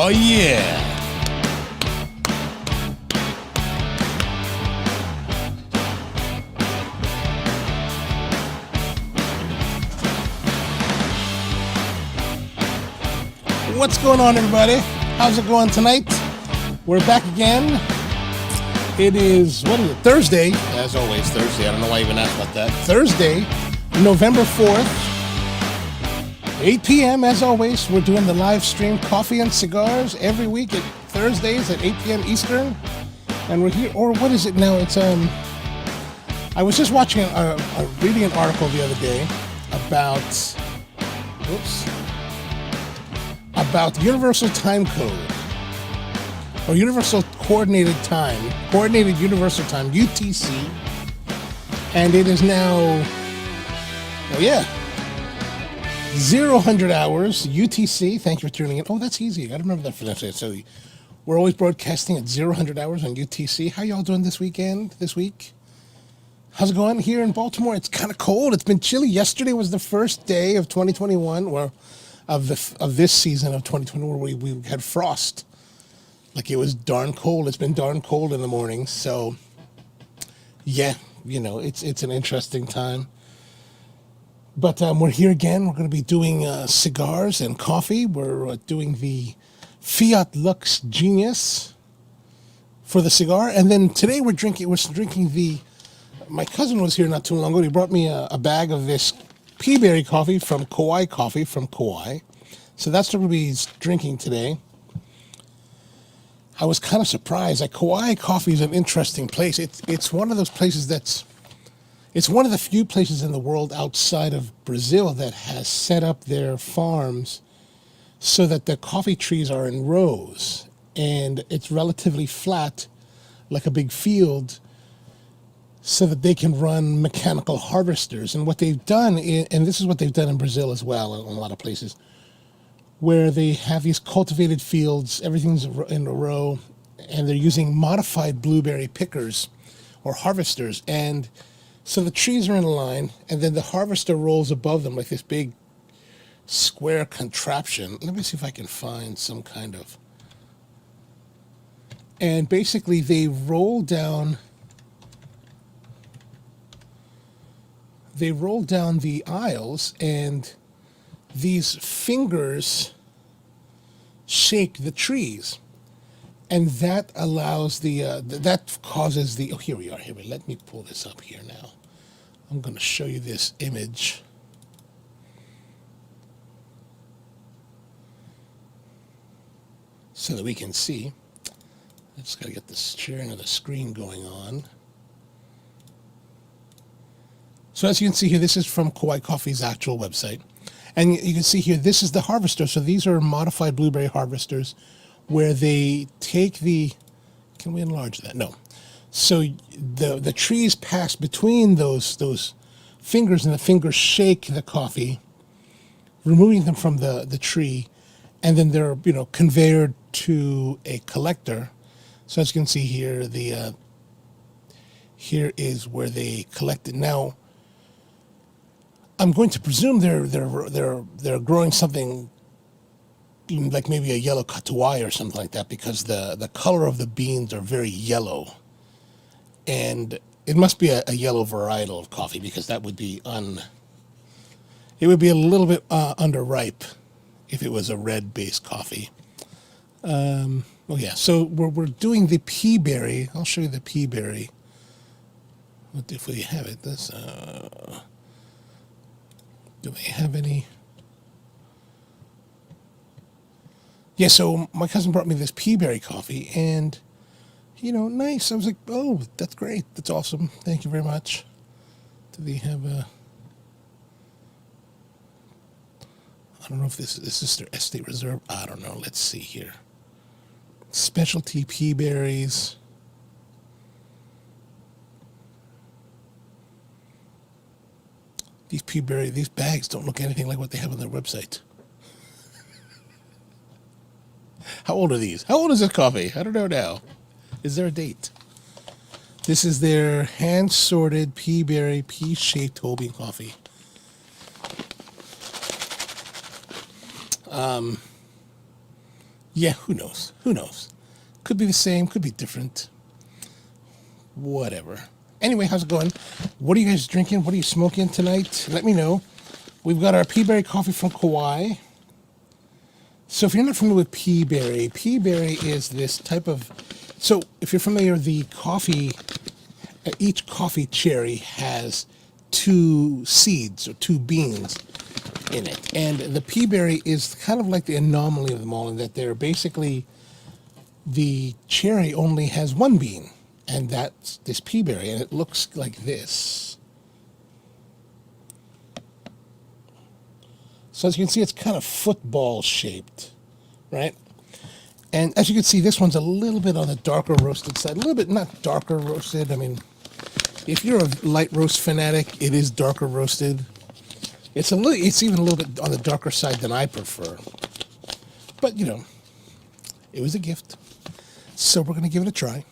Oh, yeah. What's going on, everybody? How's it going tonight? We're back again. It is, what is it? Thursday. As always, Thursday. I don't know why I even asked about that. Thursday, November 4th. 8 p.m. as always. We're doing the live stream Coffee and Cigars every week at Thursdays at 8 p.m. Eastern. And we're here, or what is it now? It's, I was just watching, reading an article the other day about, about Universal Time Code, or Universal Coordinated Time, Coordinated Universal Time, UTC, and it is now, oh yeah, 100 hours, UTC, thank you for tuning in. Oh, that's easy, I gotta remember that for next day. So we're always broadcasting at 100 hours on UTC. How y'all doing this week? How's it going here in Baltimore? It's kind of cold, it's been chilly. Yesterday was the first day of 2021, or of this season of 2021 where we had frost. Like, it was darn cold. It's been darn cold in the morning. So yeah, you know, it's an interesting time. But we're here again. We're going to be doing cigars and coffee. We're doing the Fiat Lux Genius for the cigar, and then today we're drinking the. My cousin was here not too long ago. He brought me a bag of this Peaberry coffee from Kauai. So that's what we'll be drinking today. I was kind of surprised. Like, Kauai coffee is an interesting place. It's one of those places it's one of the few places in the world outside of Brazil that has set up their farms so that the coffee trees are in rows, and it's relatively flat, like a big field, so that they can run mechanical harvesters. And what they've done, and this is what they've done in Brazil as well, in a lot of places, where they have these cultivated fields, everything's in a row, and they're using modified blueberry pickers or harvesters. And so the trees are in a line, and then the harvester rolls above them like this big square contraption. Let me see if I can find some kind of... And basically they roll down the aisles, and these fingers shake the trees, and that allows that causes the, oh, here we are, let me pull this up here now. I'm going to show you this image. So that we can see. I just got to get the sharing of the screen going on. So as you can see here, this is from Kauai Coffee's actual website. And you can see here, this is the harvester. So these are modified blueberry harvesters where they take the, can we enlarge that? No. So the trees pass between those fingers, and the fingers shake the coffee, removing them from the tree, and then they're, conveyed to a collector. So as you can see here, here is where they collect it. Now, I'm going to presume they're growing something like maybe a yellow catuai or something like that, because the color of the beans are very yellow, and it must be a yellow varietal of coffee, because that would be it would be a little bit underripe if it was a red based coffee. Oh yeah, so we're doing the Peaberry. I'll show you the Peaberry. What if we have it? This. Do they have any? Yeah, so my cousin brought me this Peaberry coffee, and, nice. I was like, oh, that's great. That's awesome. Thank you very much. Do they have a... I don't know if this is their estate reserve. I don't know. Let's see here. Specialty Peaberries. These bags don't look anything like what they have on their website. How old are these? How old is this coffee? I don't know now. Is there a date? This is their hand-sorted Peaberry pea-shaped whole bean coffee. Yeah, who knows? Who knows? Could be the same, could be different. Whatever. Anyway, how's it going? What are you guys drinking? What are you smoking tonight? Let me know. We've got our pea berry coffee from Kauai. So if you're not familiar with pea berry is this type of... So if you're familiar, the coffee, each coffee cherry has 2 seeds or 2 beans in it. And the pea berry is kind of like the anomaly of them all in that they're basically... The cherry only has 1 bean, and that's this pea berry, and it looks like this. So as you can see, it's kind of football shaped, right? And as you can see, this one's a little bit on the darker roasted side. A little bit, not darker roasted. I mean, if you're a light roast fanatic, it is darker roasted. It's even a little bit on the darker side than I prefer. But, you know, it was a gift. So we're going to give it a try.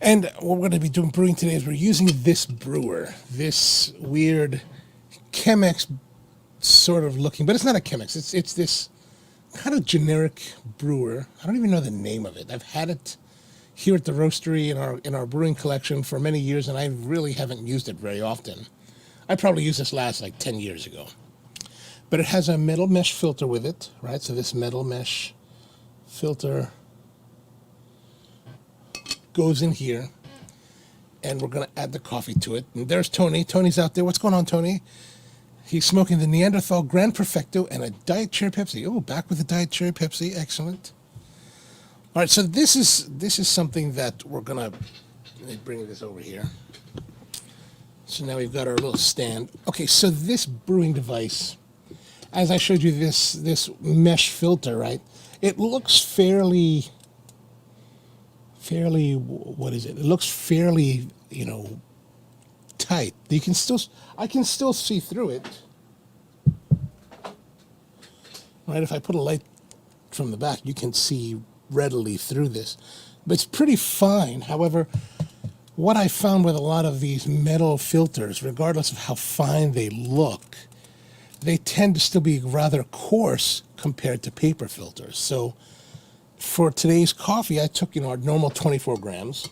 And what we're going to be brewing today is we're using this brewer, this weird Chemex sort of looking, but it's not a Chemex. It's this kind of generic brewer. I don't even know the name of it. I've had it here at the roastery in our brewing collection for many years, and I really haven't used it very often. I probably used this last like 10 years ago. But it has a metal mesh filter with it, right? So this metal mesh filter goes in here, and we're going to add the coffee to it. And there's Tony. Tony's out there. What's going on, Tony? He's smoking the Neanderthal Grand Perfecto and a Diet Cherry Pepsi. Oh, back with the Diet Cherry Pepsi. Excellent. All right, so this is something that we're going to... Let me bring this over here. So now we've got our little stand. Okay, so this brewing device, as I showed you this mesh filter, right? It looks fairly, what is it? It looks fairly, you know, tight. I can still see through it. Right, if I put a light from the back, you can see readily through this. But it's pretty fine. However, what I found with a lot of these metal filters, regardless of how fine they look, they tend to still be rather coarse compared to paper filters. So for today's coffee, I took, our normal 24 grams,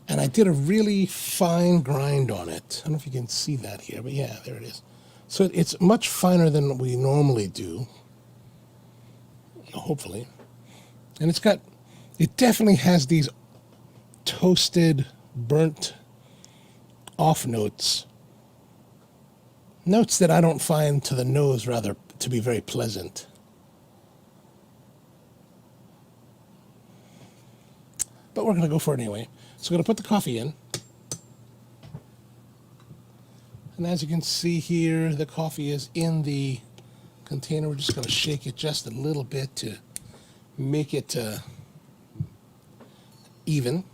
and I did a really fine grind on it. I don't know if you can see that here, but yeah, there it is. So it's much finer than we normally do, hopefully. And it definitely has these toasted, burnt off notes that I don't find to the nose rather to be very pleasant. But we're going to go for it anyway. So we're going to put the coffee in. And as you can see here, the coffee is in the container. We're just going to shake it just a little bit to make it even.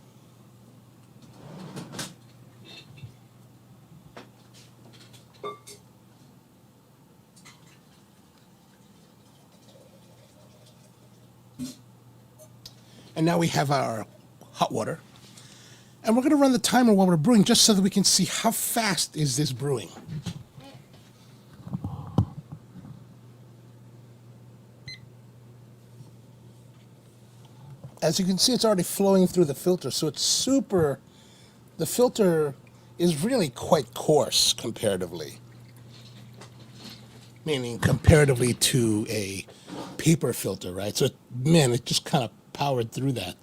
And now we have our hot water. And we're going to run the timer while we're brewing just so that we can see how fast is this brewing. As you can see, it's already flowing through the filter, so it's super... The filter is really quite coarse comparatively. Meaning comparatively to a paper filter, right? So, man, it just kind of powered through that.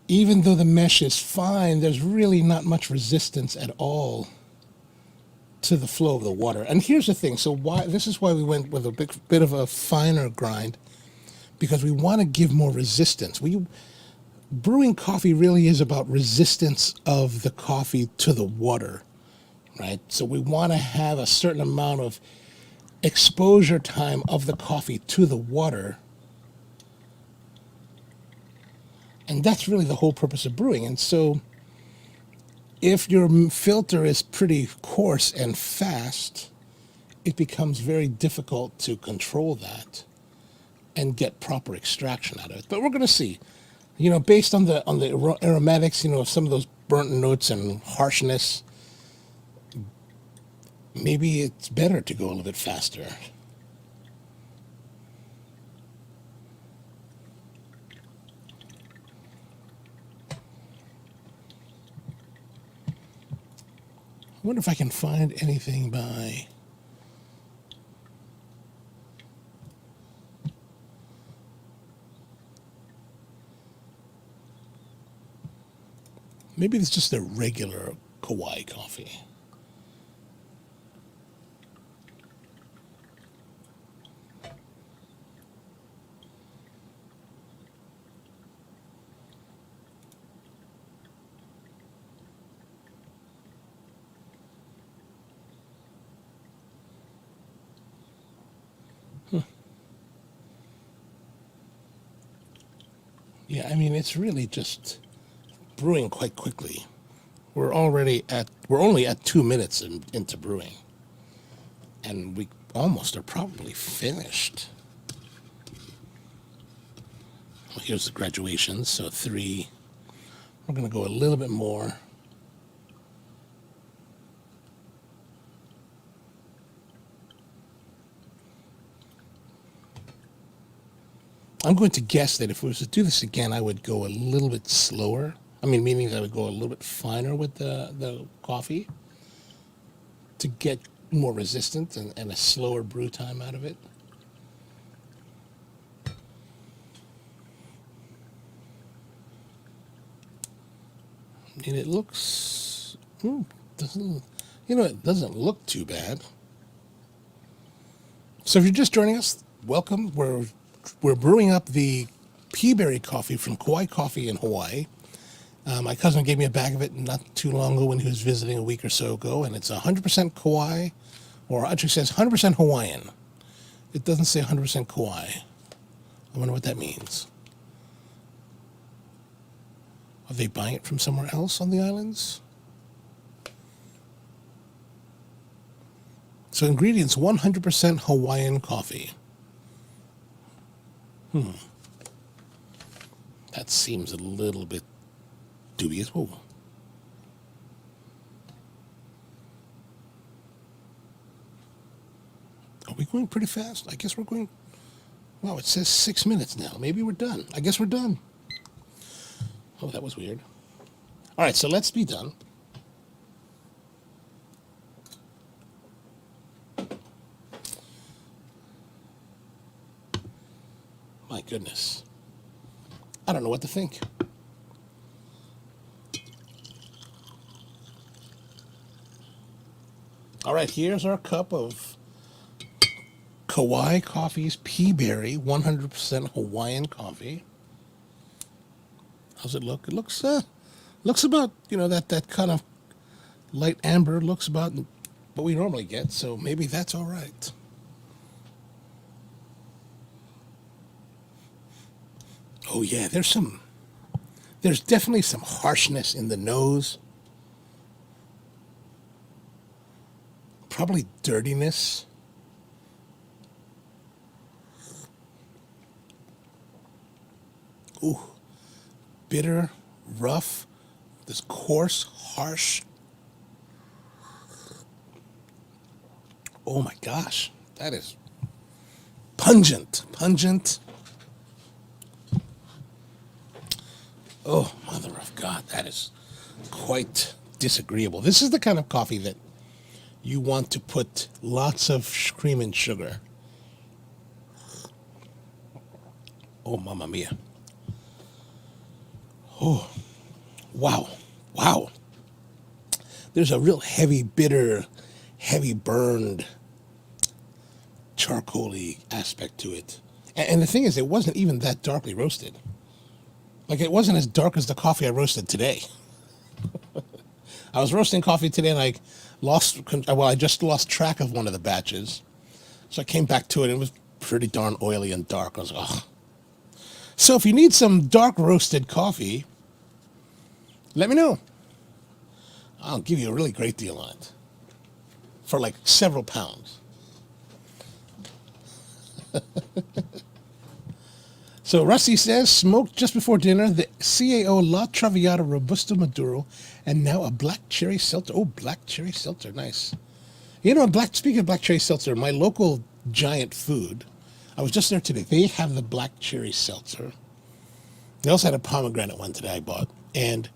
Even though the mesh is fine, there's really not much resistance at all to the flow of the water. And here's the thing. So this is why we went with a bit of a finer grind, because we want to give more resistance. Brewing coffee really is about resistance of the coffee to the water, right? So we want to have a certain amount of exposure time of the coffee to the water. And that's really the whole purpose of brewing. And so if your filter is pretty coarse and fast, it becomes very difficult to control that and get proper extraction out of it. But we're going to see, based on the aromatics, some of those burnt notes and harshness, maybe it's better to go a little bit faster. I wonder if I can find anything by... Maybe it's just a regular Kauai coffee. Yeah, I mean, it's really just brewing quite quickly. We're only at 2 minutes into brewing. And we almost are probably finished. Well, here's the graduations, so 3. We're going to go a little bit more. I'm going to guess that if we were to do this again, I would go a little bit slower. I mean, meaning that I would go a little bit finer with the coffee to get more resistant and a slower brew time out of it. And it looks, doesn't, it doesn't look too bad. So if you're just joining us, welcome. We're brewing up the peaberry coffee from Kauai Coffee in Hawaii. My cousin gave me a bag of it not too long ago when he was visiting a week or so ago, and it's 100% Kauai, or actually says 100% Hawaiian. It doesn't say 100% Kauai. I wonder what that means. Are they buying it from somewhere else on the islands? So ingredients, 100% Hawaiian coffee. That seems a little bit dubious. Whoa. Are we going pretty fast? I guess we're going... Wow, it says 6 minutes now. Maybe we're done. I guess we're done. Oh, that was weird. All right, so let's be done. My goodness. I don't know what to think. All right, here's our cup of Kauai Coffee's Peaberry 100% Hawaiian coffee. How's it look? It looks about, that kind of light amber looks about what we normally get, so maybe that's all right. Oh yeah, there's definitely some harshness in the nose. Probably dirtiness. Ooh, bitter, rough, this coarse, harsh. Oh my gosh, that is pungent. Oh, mother of God, that is quite disagreeable. This is the kind of coffee that you want to put lots of cream and sugar. Oh, mamma mia. Oh, wow. There's a real heavy, bitter, heavy burned, charcoaly aspect to it. And the thing is, it wasn't even that darkly roasted. Like, it wasn't as dark as the coffee I roasted today. I was roasting coffee today and I just lost track of one of the batches. So I came back to it and it was pretty darn oily and dark. I was like, ugh. So if you need some dark roasted coffee, let me know. I'll give you a really great deal on it. For like several pounds. So Rusty says, smoked just before dinner, the CAO La Traviata Robusto Maduro, and now a black cherry seltzer. Oh, black cherry seltzer, nice. Speaking of black cherry seltzer, my local Giant Food, I was just there today. They have the black cherry seltzer. They also had a pomegranate one today I bought. And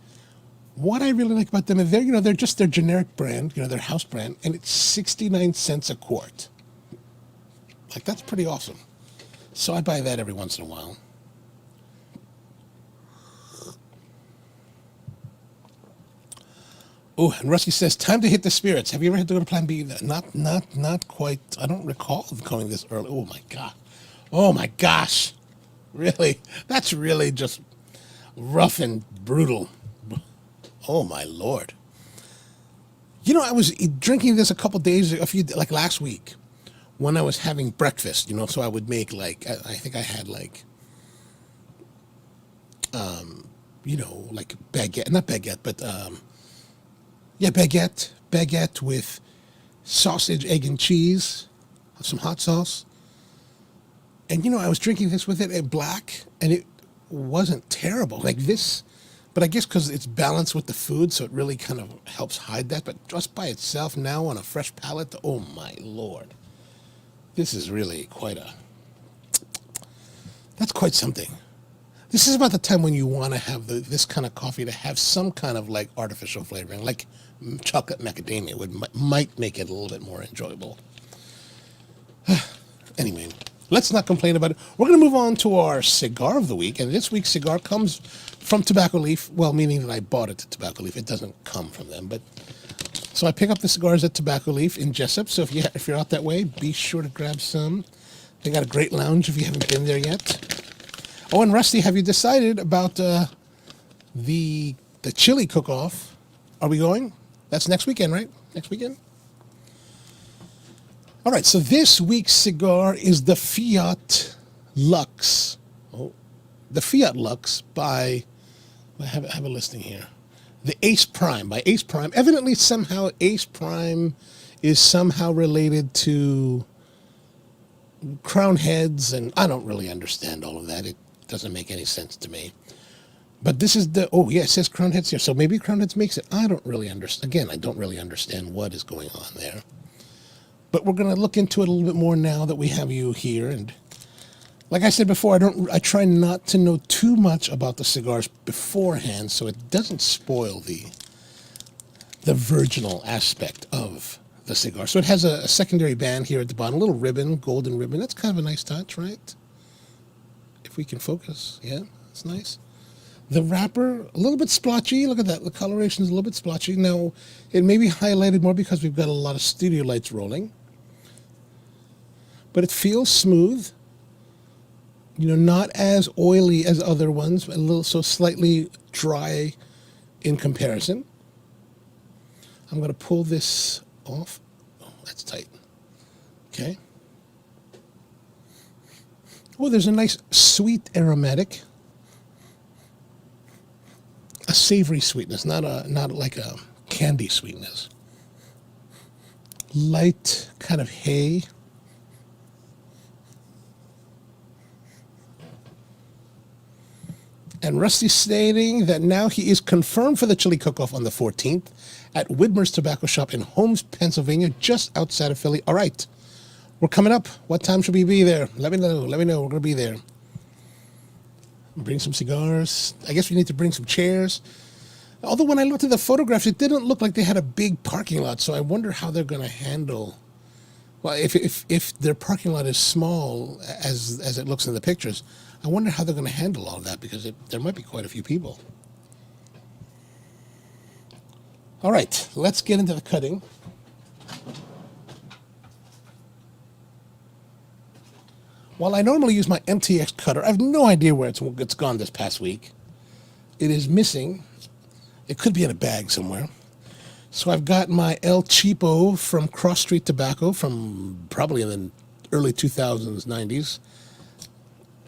What I really like about them is they're just their generic brand, their house brand, and it's 69 cents a quart. Like, that's pretty awesome. So I buy that every once in a while. Oh, and Rusty says, time to hit the spirits. Have you ever had to go to Plan B? Not quite. I don't recall going this early. Oh my God. Oh my gosh. Really? That's really just rough and brutal. Oh my Lord. I was drinking this a couple days, like last week, when I was having breakfast, so I would make like, I think I had like, like baguette, not baguette, but, yeah, baguette with sausage, egg, and cheese, some hot sauce. And, I was drinking this with it black, and it wasn't terrible. Like this, but I guess because it's balanced with the food, so it really kind of helps hide that. But just by itself now on a fresh palate, oh my Lord. This is really that's quite something. This is about the time when you want to have this kind of coffee to have some kind of like artificial flavoring, like chocolate macadamia might make it a little bit more enjoyable. Anyway, let's not complain about it. We're going to move on to our cigar of the week, and this week's cigar comes from Tobacco Leaf. Well, meaning that I bought it at Tobacco Leaf. It doesn't come from them, but so I pick up the cigars at Tobacco Leaf in Jessup. So if you're out that way, be sure to grab some. They got a great lounge if you haven't been there yet. Oh, and Rusty, have you decided about the chili cook-off? Are we going? That's next weekend, right? Next weekend? All right, so this week's cigar is the Fiat Lux. Oh, the Fiat Lux by, I have a listing here. The Ace Prime, by Ace Prime. Evidently, somehow, Ace Prime is somehow related to crown heads, and I don't really understand all of that. It doesn't make any sense to me. But this is it says crown heads here. So maybe crown heads makes it. I don't really understand. Again, I don't really understand what is going on there. But we're going to look into it a little bit more now that we have you here. And like I said before, I try not to know too much about the cigars beforehand so it doesn't spoil the virginal aspect of the cigar. So it has a secondary band here at the bottom, a little ribbon, golden ribbon. That's kind of a nice touch, right? If we can focus. Yeah, that's nice. The wrapper, a little bit splotchy. Look at that. The coloration is a little bit splotchy. Now, it may be highlighted more because we've got a lot of studio lights rolling. But it feels smooth. Not as oily as other ones, so slightly dry in comparison. I'm going to pull this off. Oh, that's tight. Okay. Oh, there's a nice sweet aromatic. A savory sweetness, not like a candy sweetness. Light kind of hay. And Rusty stating that now he is confirmed for the chili cook-off on the 14th at Widmer's Tobacco Shop in Holmes, Pennsylvania, just outside of Philly. All right, we're coming up. What time should we be there? Let me know. We're going to be there. Bring some cigars. I guess we need to bring some chairs. Although when I looked at the photographs, it didn't look like they had a big parking lot, so I wonder how they're going to handle. Well, if their parking lot is small as it looks in the pictures, I wonder how they're going to handle all of that because there might be quite a few people. All right, let's get into the cutting. While I normally use my MTX cutter, I have no idea where it's gone this past week. It is missing. It could be in a bag somewhere. So I've got my El Cheapo from Cross Street Tobacco from probably in the early 2000s, 90s.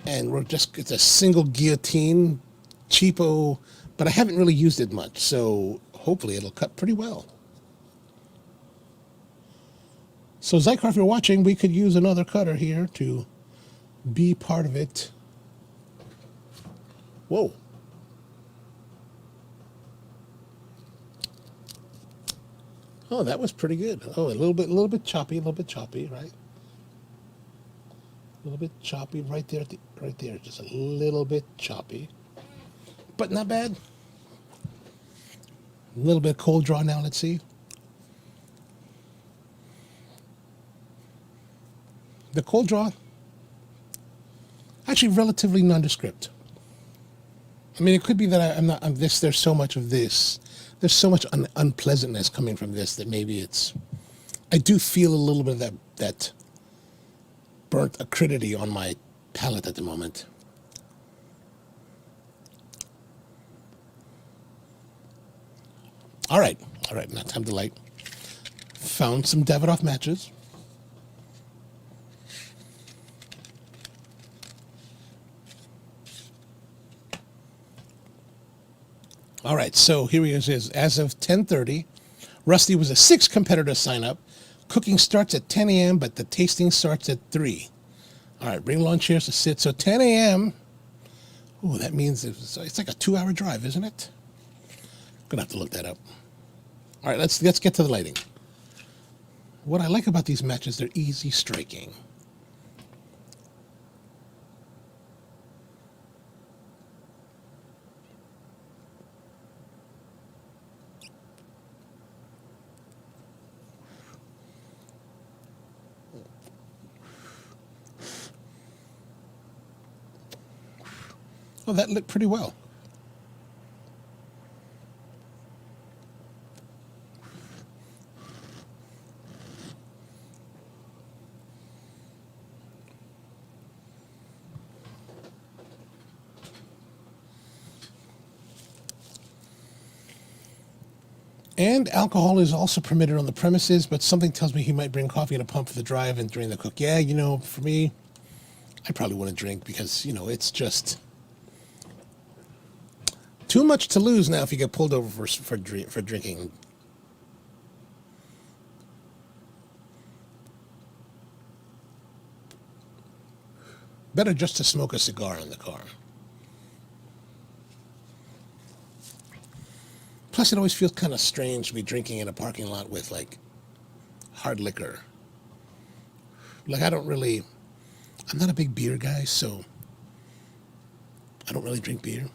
And it's a single guillotine, cheapo, but I haven't really used it much. So hopefully it'll cut pretty well. So Xikar, if you're watching, we could use another cutter here to be part of it. Whoa. Oh, that was pretty good. Oh, a little bit choppy, right? A little bit choppy right there, just a little bit choppy, but not bad. A little bit of cold draw now, let's see. The cold draw, actually relatively nondescript. I mean, it could be that I'm this, there's so much of this. There's so much unpleasantness coming from this that maybe it's, I do feel a little bit of that burnt acridity on my palate at the moment. All right, now time to light. Found some Davidoff matches. All right, so here he is. As of 10:30, Rusty was a 6th competitor to sign up. Cooking starts at 10 a.m., but the tasting starts at 3. All right, bring lawn chairs to sit. So 10 a.m., ooh, that means it's like a 2-hour drive, isn't it? I'm going to have to look that up. All right, let's get to the lighting. What I like about these matches, they're easy striking. Oh, that lit pretty well. And alcohol is also permitted on the premises, but something tells me he might bring coffee and a pump for the drive and during the cook. Yeah, you know, for me, I probably wouldn't drink because, you know, it's just too much to lose now if you get pulled over for drinking. Better just to smoke a cigar in the car. Plus, it always feels kind of strange to be drinking in a parking lot with, like, hard liquor. Like, I'm not a big beer guy, so I don't really drink beer.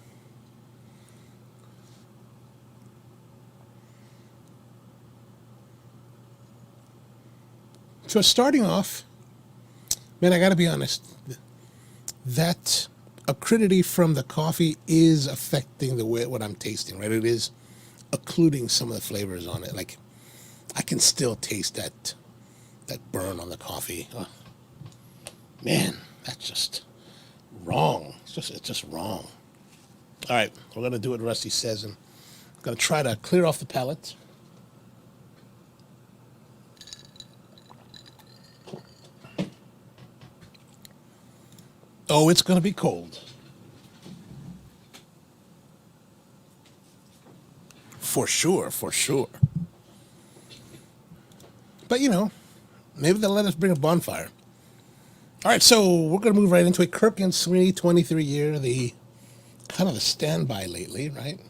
So starting off, man, I got to be honest, that acridity from the coffee is affecting the way what I'm tasting, right? It is occluding some of the flavors on it. Like, I can still taste that burn on the coffee. Oh, man, that's just wrong. It's just wrong. All right, we're going to do what Rusty says, and I'm going to try to clear off the palate. Oh, it's going to be cold. For sure, for sure. But, you know, maybe they'll let us bring a bonfire. All right, so we're going to move right into it. Kirk and Sweeney, 23 year, the kind of the standby lately, right?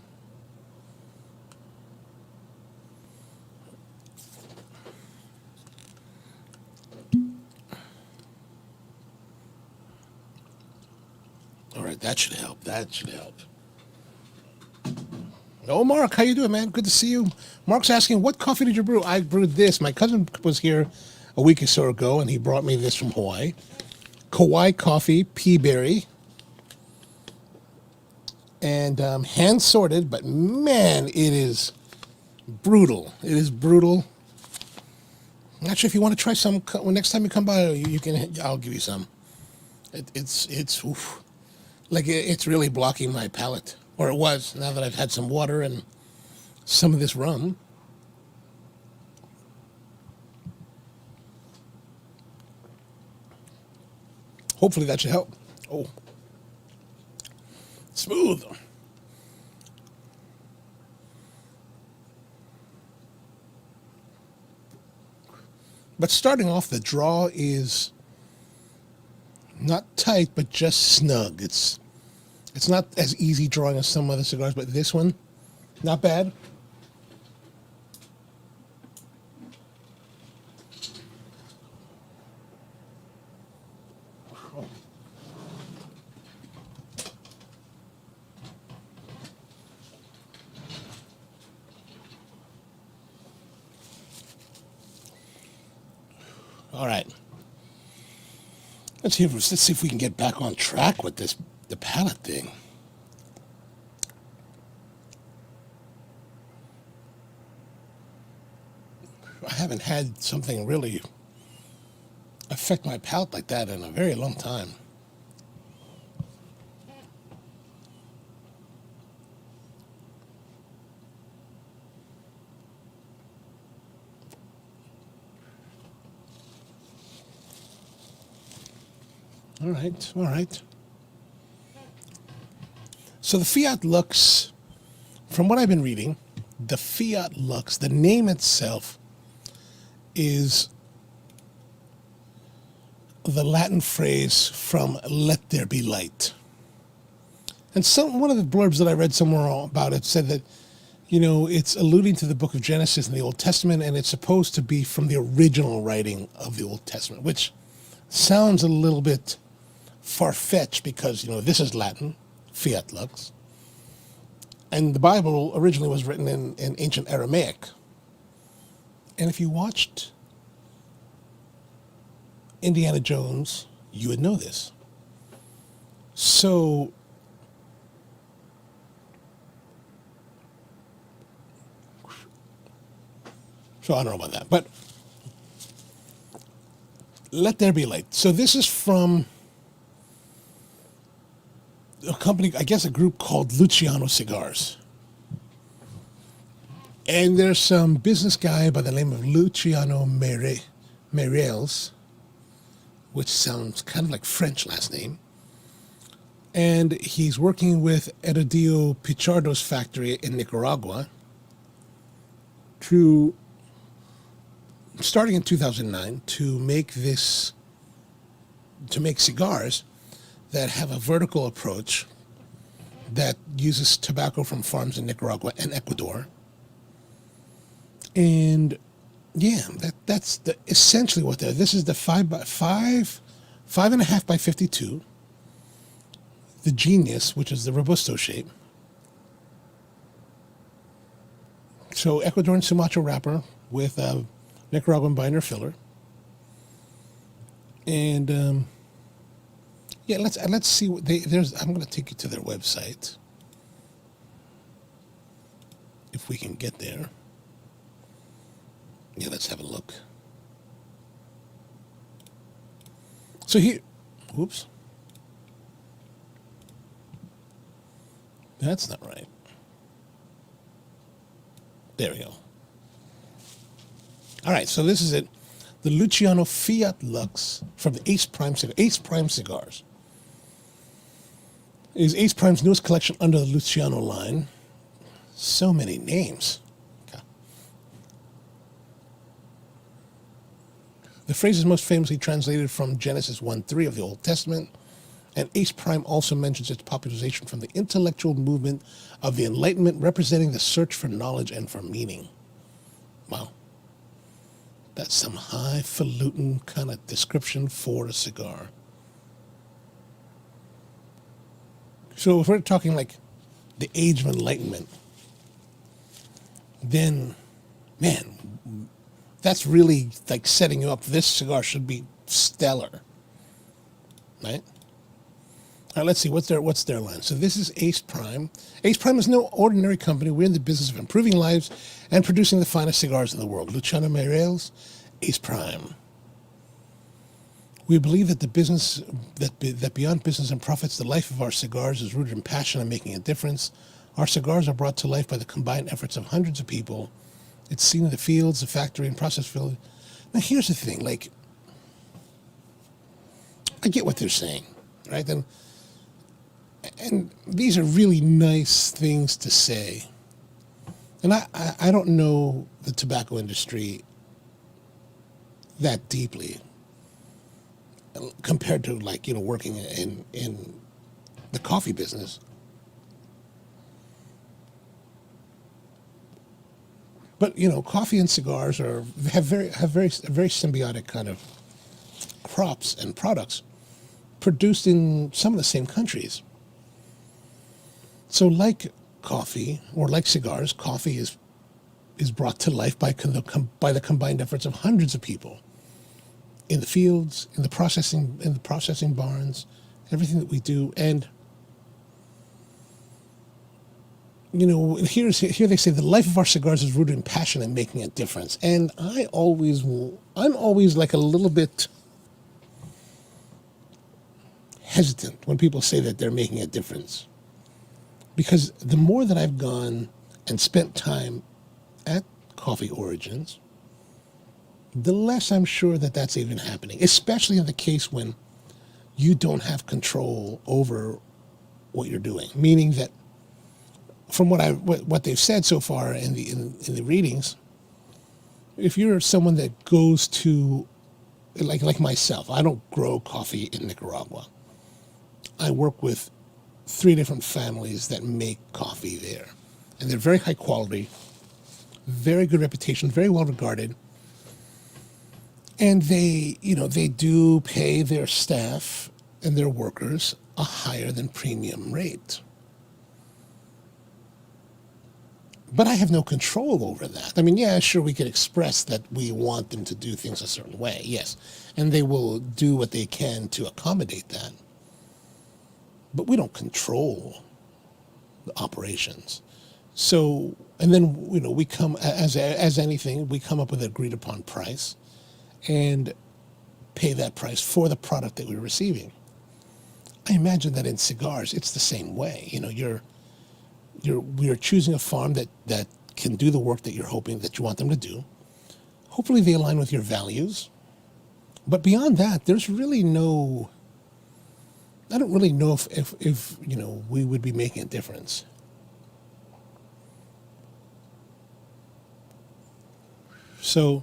All right, that should help. That should help. Oh, Mark, how you doing, man? Good to see you. Mark's asking, what coffee did you brew? I brewed this. My cousin was here a week or so ago, and he brought me this from Hawaii. Kauai coffee, pea berry, and hand sorted. But man, it is brutal. It is brutal. Actually, if you want to try some, next time you come by, you can. I'll give you some. It's oof. Like it's really blocking my palate. Or it was, now that I've had some water and some of this rum. Hopefully that should help. Oh. Smooth. But starting off, the draw is not tight, but just snug. It's not as easy drawing as some other cigars, but this one, not bad. All right. Let's see if we can get back on track with the palette thing. I haven't had something really affect my palate like that in a very long time. All right, all right. So the Fiat Lux, from what I've been reading, the Fiat Lux, the name itself is the Latin phrase from "Let there be light." And one of the blurbs that I read somewhere about it said that, it's alluding to the book of Genesis in the Old Testament, and it's supposed to be from the original writing of the Old Testament, which sounds a little bit far-fetched because, this is Latin, Fiat Lux, and the Bible originally was written in ancient Aramaic. And if you watched Indiana Jones, you would know this. So I don't know about that, but let there be light. So this is from a company, I guess a group called Luciano Cigars. And there's some business guy by the name of Luciano Meirelles, which sounds kind of like French last name. And he's working with Heredio Pichardo's factory in Nicaragua starting in 2009, to make cigars that have a vertical approach that uses tobacco from farms in Nicaragua and Ecuador. And yeah, that's essentially what they're. This is the 5.5 by 52, the Genius, which is the Robusto shape. So Ecuadorian Sumatra wrapper with a Nicaraguan binder filler. And yeah, let's see what I'm going to take you to their website if we can get there. Yeah, let's have a look. So here, whoops. That's not right. There we go. All right, so this is it. The Luciano Fiat Lux from the Ace Prime Cigars. It is Ace Prime's newest collection under the Luciano line. So many names. Okay. The phrase is most famously translated from Genesis 1:3 of the Old Testament, and Ace Prime also mentions its popularization from the intellectual movement of the Enlightenment, representing the search for knowledge and for meaning. Wow. That's some highfalutin kind of description for a cigar. So if we're talking like the age of enlightenment, then, man, that's really like setting you up. This cigar should be stellar, right? All right, let's see, what's their line? So this is Ace Prime. Ace Prime is no ordinary company. We're in the business of improving lives and producing the finest cigars in the world. Luciano Meirelles, Ace Prime. We believe that that beyond business and profits, the life of our cigars is rooted in passion and making a difference. Our cigars are brought to life by the combined efforts of hundreds of people. It's seen in the fields, the factory, and process field. Now, here's the thing. Like, I get what they're saying, right? And these are really nice things to say. And I don't know the tobacco industry that deeply compared to, like, working in the coffee business. But, coffee and cigars have very symbiotic kind of crops and products produced in some of the same countries. So like coffee, or like cigars, coffee is brought to life by the combined efforts of hundreds of people in the fields, in the processing barns, everything that we do. And here they say the life of our cigars is rooted in passion and making a difference. And I'm always like a little bit hesitant when people say that they're making a difference, because the more that I've gone and spent time at Coffee Origins, the less I'm sure that that's even happening, especially in the case when you don't have control over what you're doing. Meaning that, from what they've said so far in the readings, if you're someone that goes to, like myself, I don't grow coffee in Nicaragua. I work with 3 different families that make coffee there, and they're very high quality, very good reputation, very well regarded, and they do pay their staff and their workers a higher than premium rate. But I have no control over that. I mean, yeah, sure, we could express that we want them to do things a certain way, yes, and they will do what they can to accommodate that. But we don't control the operations. So, and then, we come, as anything, we come up with an agreed upon price and pay that price for the product that we're receiving. I imagine that in cigars, it's the same way. We are choosing a farm that can do the work that you're hoping that you want them to do. Hopefully they align with your values. But beyond that, there's really no, I don't really know if we would be making a difference. So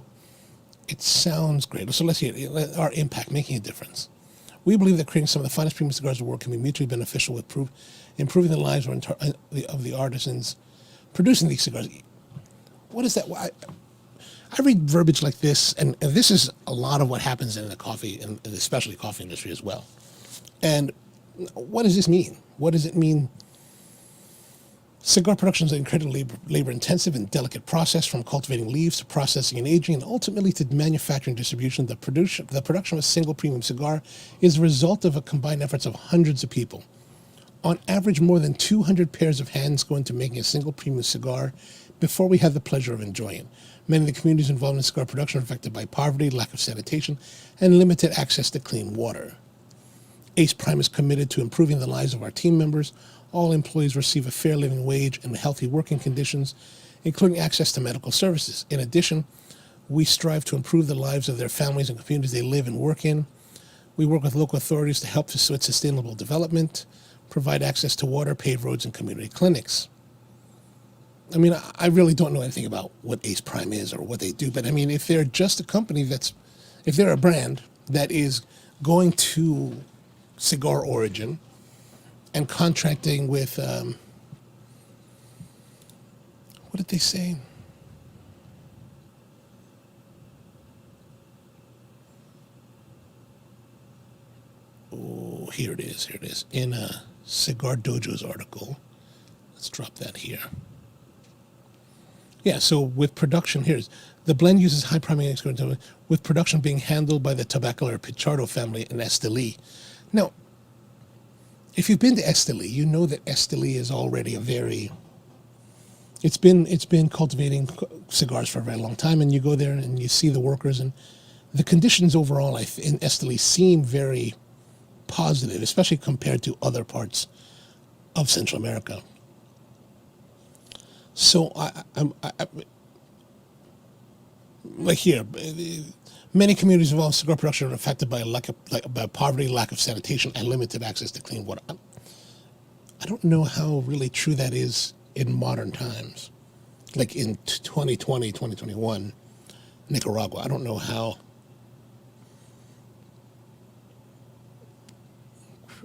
it sounds great. So let's hear it. Our impact, making a difference. We believe that creating some of the finest premium cigars in the world can be mutually beneficial with improving the lives of the artisans producing these cigars. What is that? I read verbiage like this, and this is a lot of what happens in the coffee, and especially coffee industry as well. And what does this mean? What does it mean? Cigar production is an incredibly labor-intensive and delicate process, from cultivating leaves to processing and aging, and ultimately to manufacturing and distribution. The production of a single premium cigar is the result of a combined efforts of hundreds of people. On average, more than 200 pairs of hands go into making a single premium cigar before we have the pleasure of enjoying it. Many of the communities involved in cigar production are affected by poverty, lack of sanitation, and limited access to clean water. Ace Prime is committed to improving the lives of our team members. All employees receive a fair living wage and healthy working conditions, including access to medical services. In addition, we strive to improve the lives of their families and communities they live and work in. We work with local authorities to help with sustainable development, provide access to water, paved roads, and community clinics. I mean, I really don't know anything about what Ace Prime is or what they do, but I mean, if they're just a company if they're a brand that is going to Cigar Origin and contracting with, what did they say? Oh, here it is. In Cigar Dojo's article. Let's drop that here. Yeah, so with production, the blend uses high priming experience, with production being handled by the Tabacalera Pichardo family in Esteli. Now, if you've been to Esteli, you know that Esteli is already it's been cultivating cigars for a very long time, and you go there and you see the workers, and the conditions overall in Esteli seem very positive, especially compared to other parts of Central America. So like here, many communities involved in cigar production are affected by by poverty, lack of sanitation, and limited access to clean water. I don't know how really true that is in modern times, like in 2020, 2021, Nicaragua. I don't know how.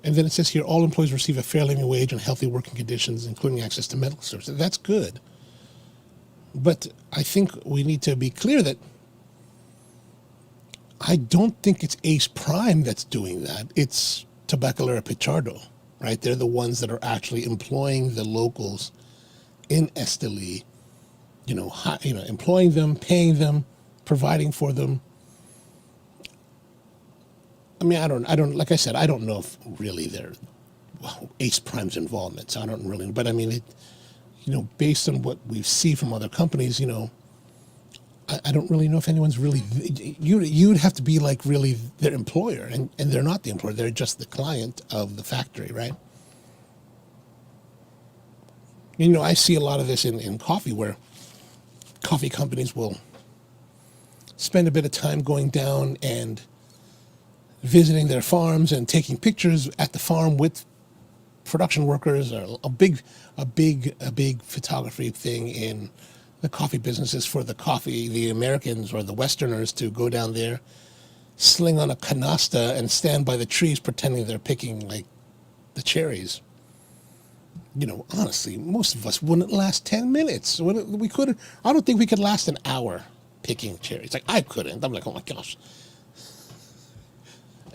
And then it says here, all employees receive a fair living wage and healthy working conditions, including access to medical services. That's good. But I think we need to be clear that I don't think it's Ace Prime that's doing that. It's Tabacalera Pichardo, right? They're the ones that are actually employing the locals in Esteli, employing them, paying them, providing for them. mean, I don't, like I said, I don't know if really they're Ace Prime's involvement, so I don't really, but I mean, based on what we see from other companies, I don't really know if anyone's really, you'd have to be like really their employer, and they're not the employer, they're just the client of the factory, right? I see a lot of this in coffee, where coffee companies will spend a bit of time going down and visiting their farms and taking pictures at the farm with production workers, or a big photography thing in the coffee businesses for the Americans or the Westerners to go down there, sling on a canasta and stand by the trees pretending they're picking like the cherries. Honestly, most of us wouldn't last 10 minutes. I don't think we could last an hour picking cherries. Like, I couldn't. I'm like, oh my gosh.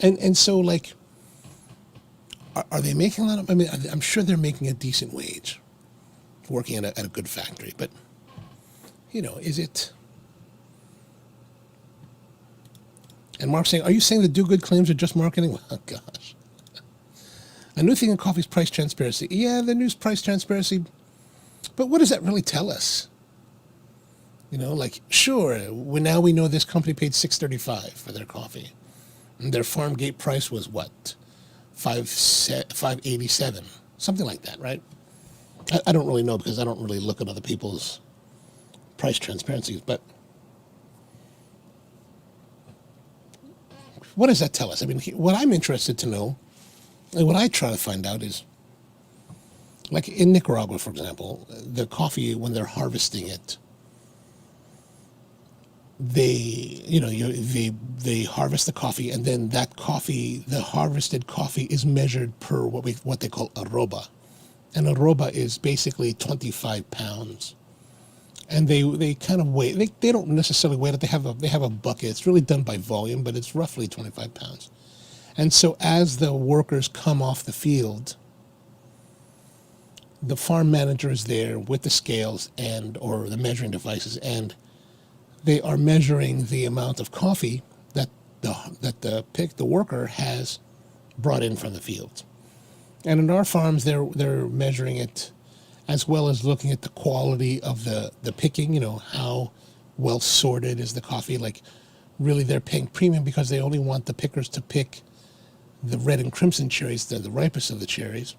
And so, like, are they making a lot of, I mean, I'm sure they're making a decent wage working at a good factory, but, is it? And Mark's saying, are you saying the do good claims are just marketing? Oh, gosh. A new thing in coffee is price transparency. Yeah, the news price transparency, but what does that really tell us? Like, sure, now we know this company paid $6.35 for their coffee. And their farm gate price was what? $5.87, something like that, right? I don't really know, because I don't really look at other people's price transparencies, but what does that tell us? I mean, what I'm interested to know, and what I try to find out is, like in Nicaragua, for example, the coffee, when they're harvesting it, they harvest the coffee, and then that coffee, the harvested coffee, is measured per what they call arroba. And arroba is basically 25 pounds. And they kind of weigh, they don't necessarily weigh it, they have a bucket. It's really done by volume, but it's roughly 25 pounds. And so as the workers come off the field, the farm manager is there with the scales or the measuring devices, and they are measuring the amount of coffee that the worker has brought in from the fields. And in our farms, they're measuring it, as well as looking at the quality of the picking, how well sorted is the coffee. Like, really, they're paying premium because they only want the pickers to pick the red and crimson cherries, they're the ripest of the cherries.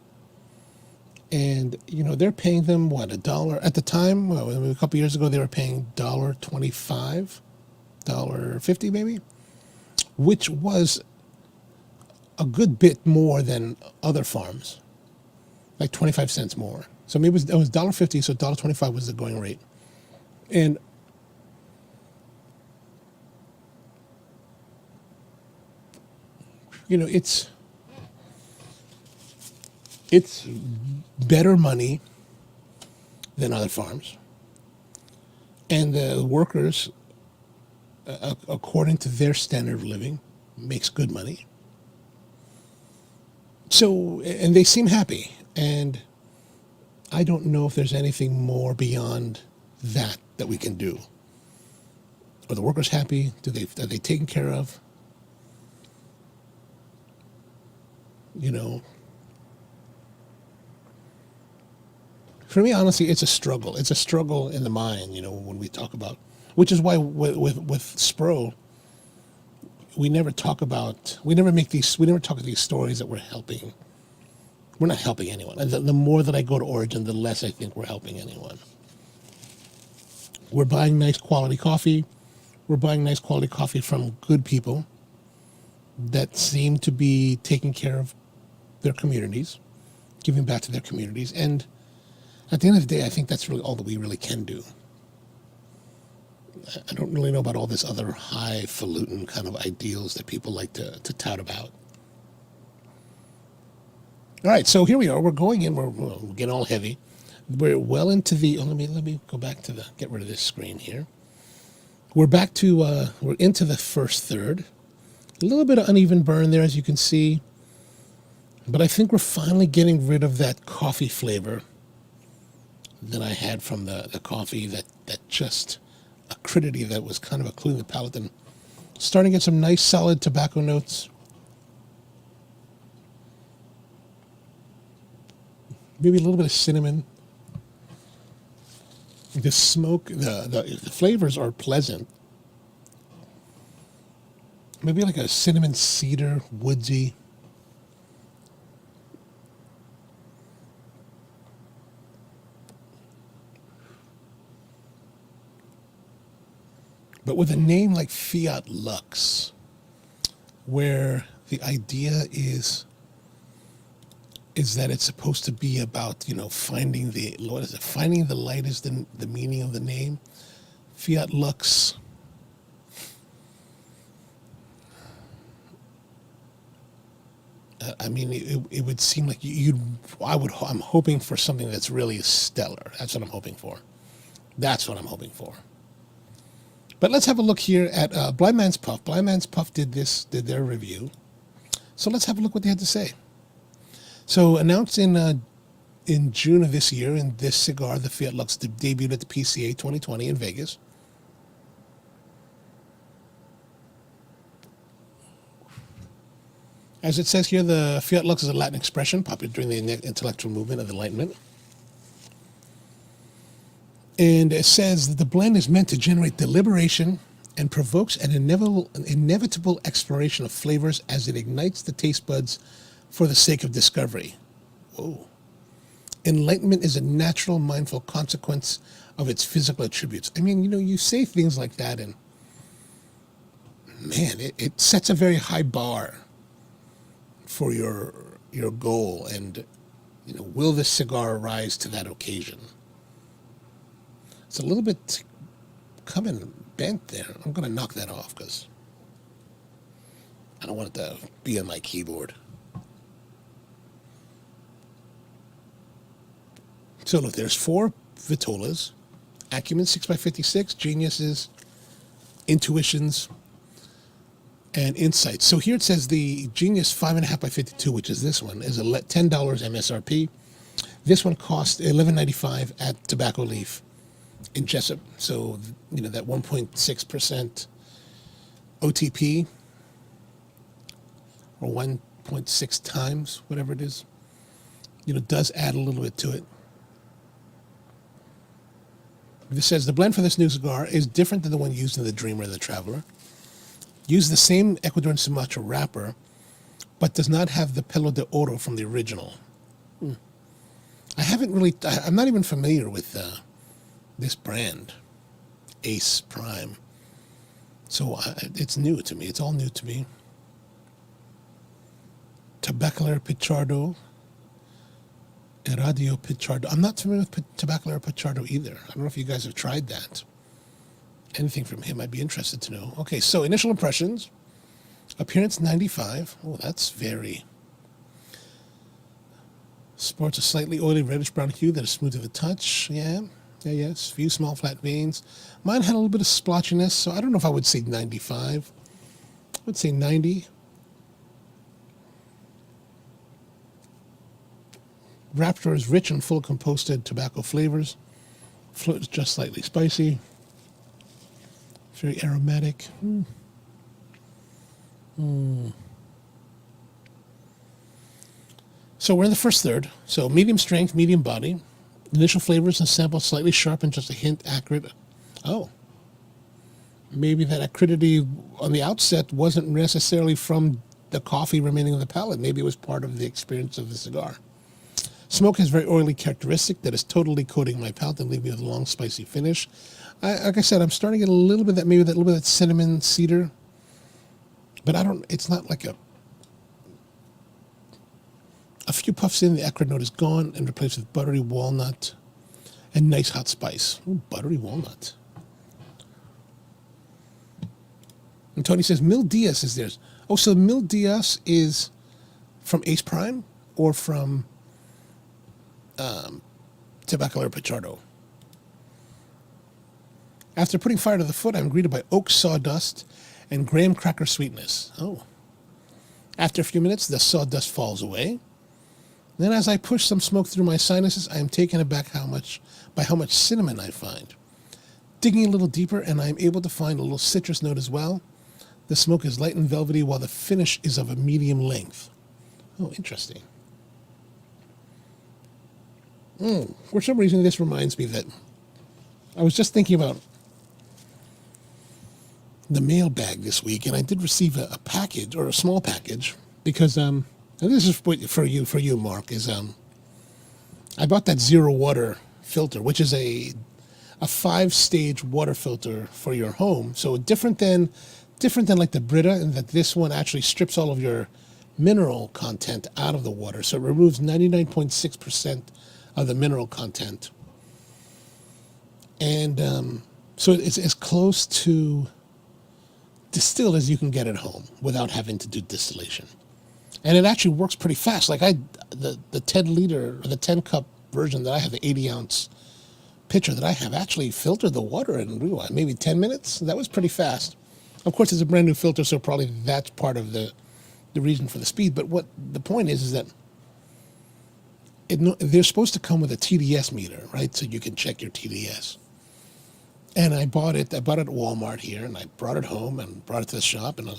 And, they're paying them, what, $1? At the time, a couple years ago, they were paying $1.25, $1.50 maybe, which was a good bit more than other farms, like 25 cents more. So maybe it was $1.50, so $1.25 was the going rate. And it's better money than other farms. And the workers, according to their standard of living, makes good money. So, and they seem happy. And I don't know if there's anything more beyond that we can do. Are the workers happy? Are they taken care of? For me, honestly, it's a struggle. It's a struggle in the mind, when we talk about, which is why with Spro, we never talk about these stories that we're helping. We're not helping anyone. And the more that I go to Origin, the less I think we're helping anyone. We're buying nice quality coffee. We're buying nice quality coffee from good people that seem to be taking care of their communities, giving back to their communities. And at the end of the day, I think that's really all that we really can do. I don't really know about all this other highfalutin kind of ideals that people like to tout about. All right, so here we are. We're going in. We're getting all heavy. We're well into the. Oh, let me go back to get rid of this screen here. We're back to. We're into the first third. A little bit of uneven burn there, as you can see. But I think we're finally getting rid of that coffee flavor that I had from the coffee. That just acridity that was kind of occluding the palate, and starting to get some nice solid tobacco notes. Maybe a little bit of cinnamon. The smoke, the flavors are pleasant. Maybe like a cinnamon cedar, woodsy. But with a name like Fiat Lux, where the idea is that it's supposed to be about, finding the, what is it? Finding the light is the meaning of the name. Fiat Lux. I mean, it would seem like I'm hoping for something that's really stellar. That's what I'm hoping for. That's what I'm hoping for. But let's have a look here at Blind Man's Puff. Blind Man's Puff did their review. So let's have a look what they had to say. So announced in June of this year, in this cigar, the Fiat Lux debuted at the PCA 2020 in Vegas. As it says here, the Fiat Lux is a Latin expression popular during the intellectual movement of the Enlightenment. And it says that the blend is meant to generate deliberation and provokes an inevitable exploration of flavors as it ignites the taste buds for the sake of discovery. Whoa. Enlightenment is a natural, mindful consequence of its physical attributes. I mean, you say things like that and, man, it sets a very high bar for your goal, and will this cigar rise to that occasion? It's a little bit coming bent there. I'm going to knock that off because I don't want it to be on my keyboard. So look, there's 4 vitolas: Acumen 6x56, Geniuses, Intuitions, and Insights. So here it says the Genius 5.5x52, which is this one, is $10 MSRP. This one cost $11.95 at Tobacco Leaf in Jessup. So, that 1.6% OTP, or 1.6 times, whatever it is, does add a little bit to it. This says the blend for this new cigar is different than the one used in the Dreamer and the Traveler. Use the same Ecuadorian Sumatra wrapper, but does not have the Pelo de Oro from the original. I'm not even familiar with this brand, Ace Prime. So it's new to me. It's all new to me. Tabacalera Pichardo, Eradio Pichardo. I'm not familiar with Tabacalera Pichardo either. I don't know if you guys have tried that. Anything from him I'd be interested to know. Okay, so initial impressions. Appearance 95. Oh, that's very... Sports a slightly oily reddish-brown hue that is smooth to the touch. Yes. Few small flat veins. Mine had a little bit of splotchiness, so I don't know if I would say 95. I would say 90. Raptor is rich and full of composted tobacco flavors. Float is just slightly spicy. Very aromatic. So we're in the first third. So medium strength, medium body. Initial flavors and samples slightly sharp and just a hint acrid. Oh. Maybe that acridity on the outset wasn't necessarily from the coffee remaining on the palate. Maybe it was part of the experience of the cigar. Smoke has very oily characteristic that is totally coating my palate and leaving me with a long, spicy finish. Like I said, I'm starting to get a little bit of that, maybe that little bit of that cinnamon cedar. But it's not like a few puffs in, the acrid note is gone and replaced with buttery walnut and nice hot spice. Ooh, buttery walnut. And Tony says, Mil Diaz is theirs. Oh, so Mil Diaz is from Ace Prime or from Tabacalera Pichardo? After putting fire to the foot, I'm greeted by oak sawdust and graham cracker sweetness. Oh. After a few minutes, the sawdust falls away. Then as I push some smoke through my sinuses, I am taken aback by how much cinnamon I find. Digging a little deeper, and I am able to find a little citrus note as well. The smoke is light and velvety, while the finish is of a medium length. Oh, interesting. For some reason, this reminds me that I was just thinking about the mailbag this week, and I did receive a package, or a small package, because and this is for you, Mark. Is I bought that zero water filter, which is a 5-stage water filter for your home. So different than like the Brita, in that this one actually strips all of your mineral content out of the water. So it removes 99.6% of the mineral content. And so it's as close to distilled as you can get at home without having to do distillation. And it actually works pretty fast. Like the 10 liter, or the 10 cup version that I have, the 80-ounce pitcher that I have, actually filtered the water in maybe 10 minutes. That was pretty fast. Of course, it's a brand new filter, so probably that's part of the reason for the speed. But what the point is that they're supposed to come with a TDS meter, right? So you can check your TDS. And I bought it at Walmart here, and I brought it home and brought it to the shop. And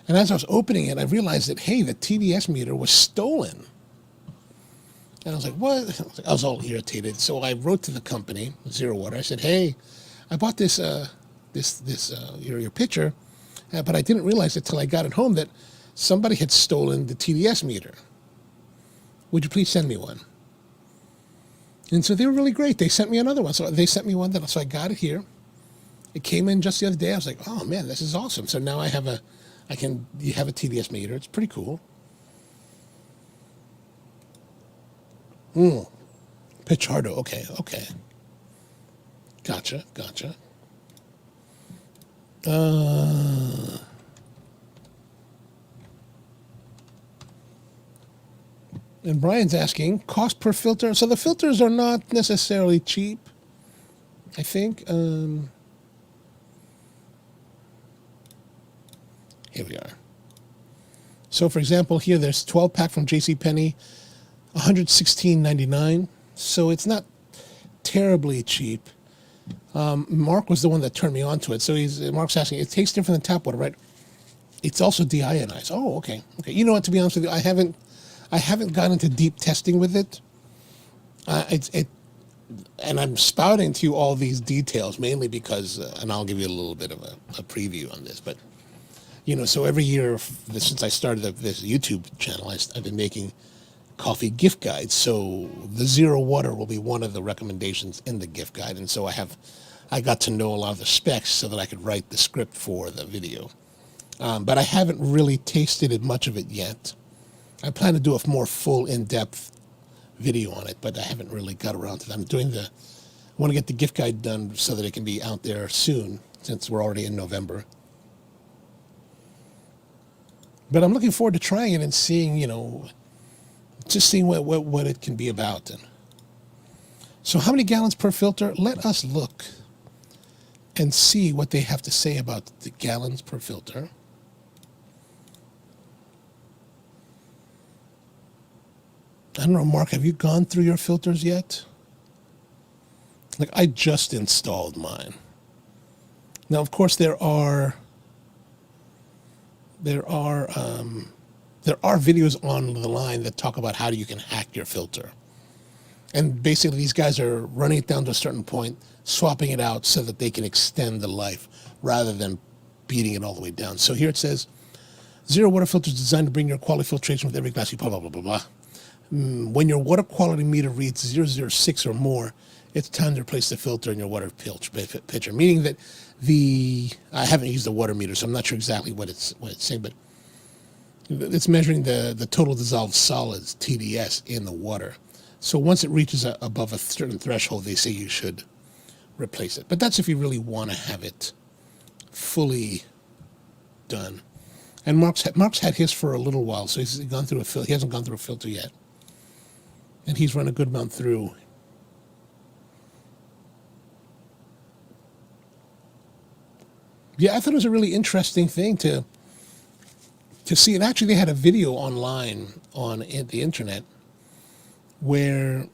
as I was opening it, I realized that, hey, the TDS meter was stolen. And I was like, what? I was all irritated. So I wrote to the company, Zero Water. I said, hey, I bought this your pitcher, but I didn't realize it till I got it home that somebody had stolen the TDS meter. Would you please send me one? And so they were really great. They sent me another one. So they sent me one, so I got it here. It came in just the other day. I was like, oh man, this is awesome. So now you have a TDS meter. It's pretty cool. Pichardo. Okay. Gotcha. And Brian's asking, cost per filter. So the filters are not necessarily cheap, I think. Here we are. So, for example, here there's 12-pack from JCPenney, $116.99. So it's not terribly cheap. Mark was the one that turned me on to it. So Mark's asking, it tastes different than tap water, right? It's also deionized. Oh, okay. You know what? To be honest with you, I haven't gone into deep testing with it. And I'm spouting to you all these details mainly because, and I'll give you a little bit of a preview on this, but so every year since I started this YouTube channel, I've been making coffee gift guides. So the Zero Water will be one of the recommendations in the gift guide, and so I got to know a lot of the specs so that I could write the script for the video. But I haven't really tasted it, much of it yet. I plan to do a more full, in-depth video on it, but I haven't really got around to that. I want to get the gift guide done so that it can be out there soon, since we're already in November. But I'm looking forward to trying it and seeing, just seeing what it can be about. And so how many gallons per filter? Let us look and see what they have to say about the gallons per filter. I don't know, Mark, have you gone through your filters yet? Like, I just installed mine. Now, of course, there are videos on the line that talk about how you can hack your filter. And basically, these guys are running it down to a certain point, swapping it out so that they can extend the life rather than beating it all the way down. So here it says, Zero Water filter is designed to bring your quality filtration with every glass you blah, blah, blah, blah, blah. When your water quality meter reads 006 or more, it's time to replace the filter in your water pitcher. Meaning that I haven't used the water meter, so I'm not sure exactly what it's saying, but it's measuring the total dissolved solids, TDS, in the water. So once it reaches above a certain threshold, they say you should replace it. But that's if you really want to have it fully done. And Mark's had his for a little while, so he's gone through he hasn't gone through a filter yet. And he's run a good amount through. Yeah, I thought it was a really interesting thing to see. And actually, they had a video online on the internet where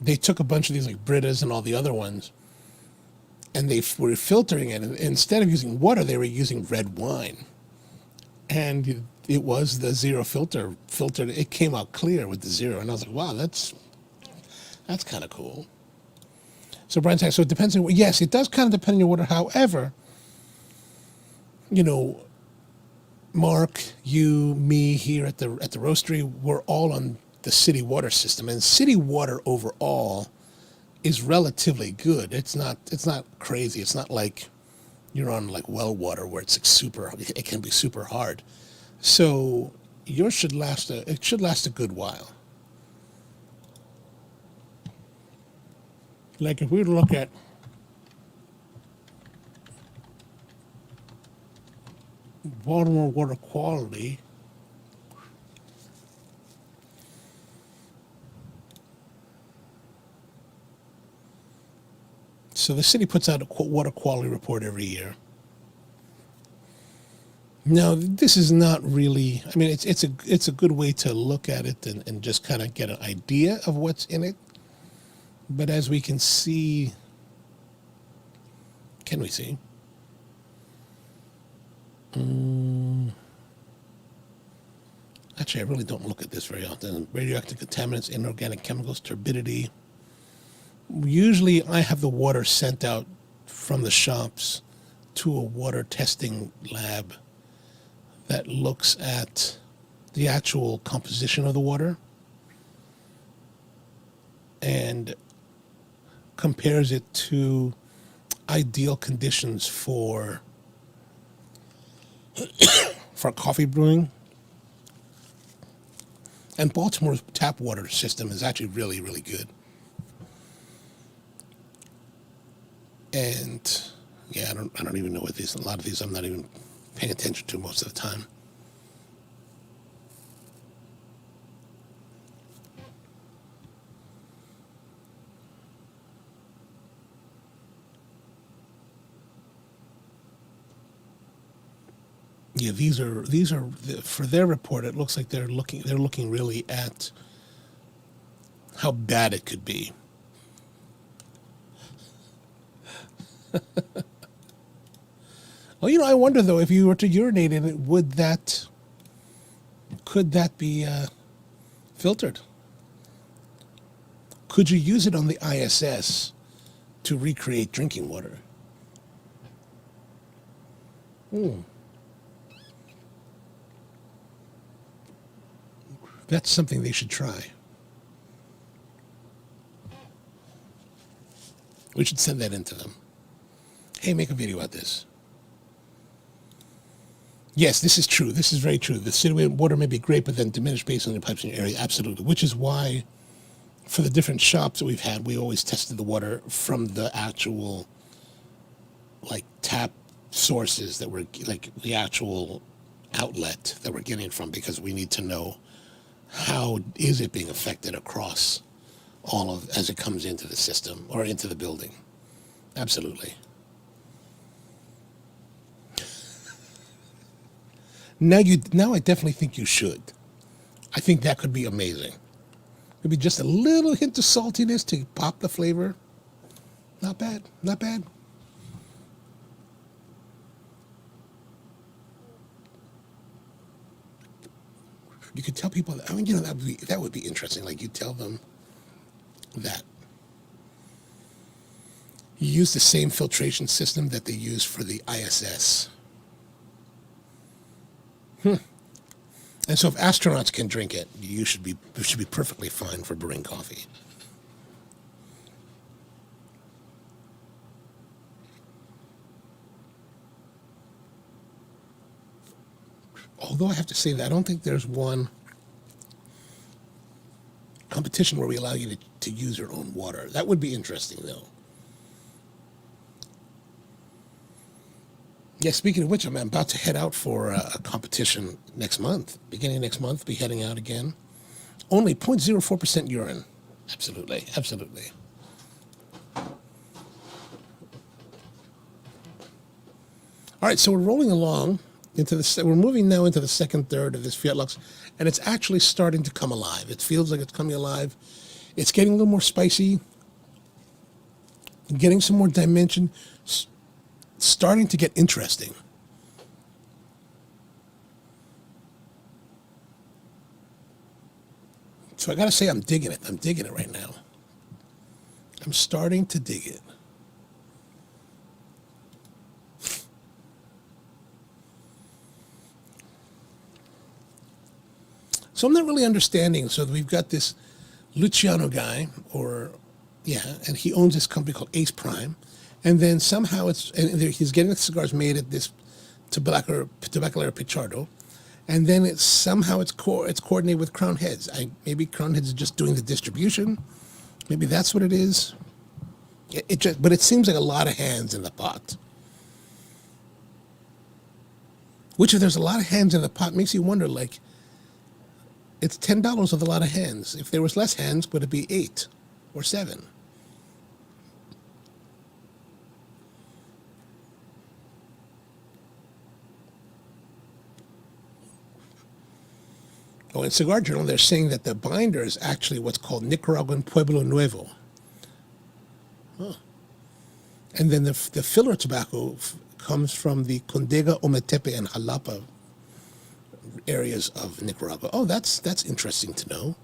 they took a bunch of these, like Britas and all the other ones, and they were filtering it. And instead of using water, they were using red wine. And it was the zero filtered. It came out clear with the zero. And I was like, wow, that's That's kind of cool. So Brian saying, so it depends on, yes, it does kind of depend on your water. However, you know, Mark, you, me here at the roastery, we're all on the city water system, and city water overall is relatively good. It's not crazy. It's not like you're on like well water where it's like super. It can be super hard. So yours should last. It should last a good while. Like if we look at Baltimore water quality, so the city puts out a water quality report every year. Now, this is not really, I mean, it's a good way to look at it and just kind of get an idea of what's in it. But as we can see, can we see? Actually, I really don't look at this very often. Radioactive contaminants, inorganic chemicals, turbidity. Usually I have the water sent out from the shops to a water testing lab that looks at the actual composition of the water and compares it to ideal conditions for coffee brewing. And Baltimore's tap water system is actually really, really good. And yeah, I don't even know what these. A lot of these I'm not even paying attention to most of the time. Yeah, these are for their report. It looks like they're looking really at how bad it could be. Well, you know, I wonder though, if you were to urinate in it, could that be filtered? Could you use it on the ISS to recreate drinking water? That's something they should try. We should send that in to them. Hey, make a video about this. Yes, this is true. This is very true. The city water may be great, but then diminished based on the pipes in your area. Absolutely. Which is why, for the different shops that we've had, we always tested the water from the actual, like, tap sources that were, like, the actual outlet that we're getting it from, because we need to know how is it being affected across all of, as it comes into the system or into the building. Absolutely. Now I definitely think you should. I think that could be amazing. Maybe just a little hint of saltiness to pop the flavor. Not bad, not bad. You could tell people, I mean, you know, that would be interesting. Like, you tell them that you use the same filtration system that they use for the ISS. And so if astronauts can drink it, it should be perfectly fine for brewing coffee. Although I have to say that I don't think there's one competition where we allow you to use your own water. That would be interesting, though. Yeah, speaking of which, I'm about to head out for a competition next month. Beginning of next month, be heading out again. Only 0.04% urine. Absolutely, absolutely. All right, so we're rolling along into we're moving now into the second third of this Fiat Lux, and it's actually starting to come alive. It feels like it's coming alive. It's getting a little more spicy, getting some more dimension, starting to get interesting. So I gotta say, I'm digging it. I'm digging it right now. I'm starting to dig it. So I'm not really understanding. So we've got this Luciano guy, and he owns this company called Ace Prime, and then somehow he's getting the cigars made at this Tabacalera Pichardo, and then it's coordinated with Crown Heads. Maybe Crown Heads is just doing the distribution. Maybe that's what it is. But it seems like a lot of hands in the pot. Which, if there's a lot of hands in the pot, makes you wonder, like, it's $10 with a lot of hands. If there was less hands, would it be 8 or 7? Oh, in Cigar Journal, they're saying that the binder is actually what's called Nicaraguan Pueblo Nuevo. Huh. And then the filler tobacco comes from the Condega, Ometepe, and Jalapa areas of Nicaragua. Oh, that's interesting to know.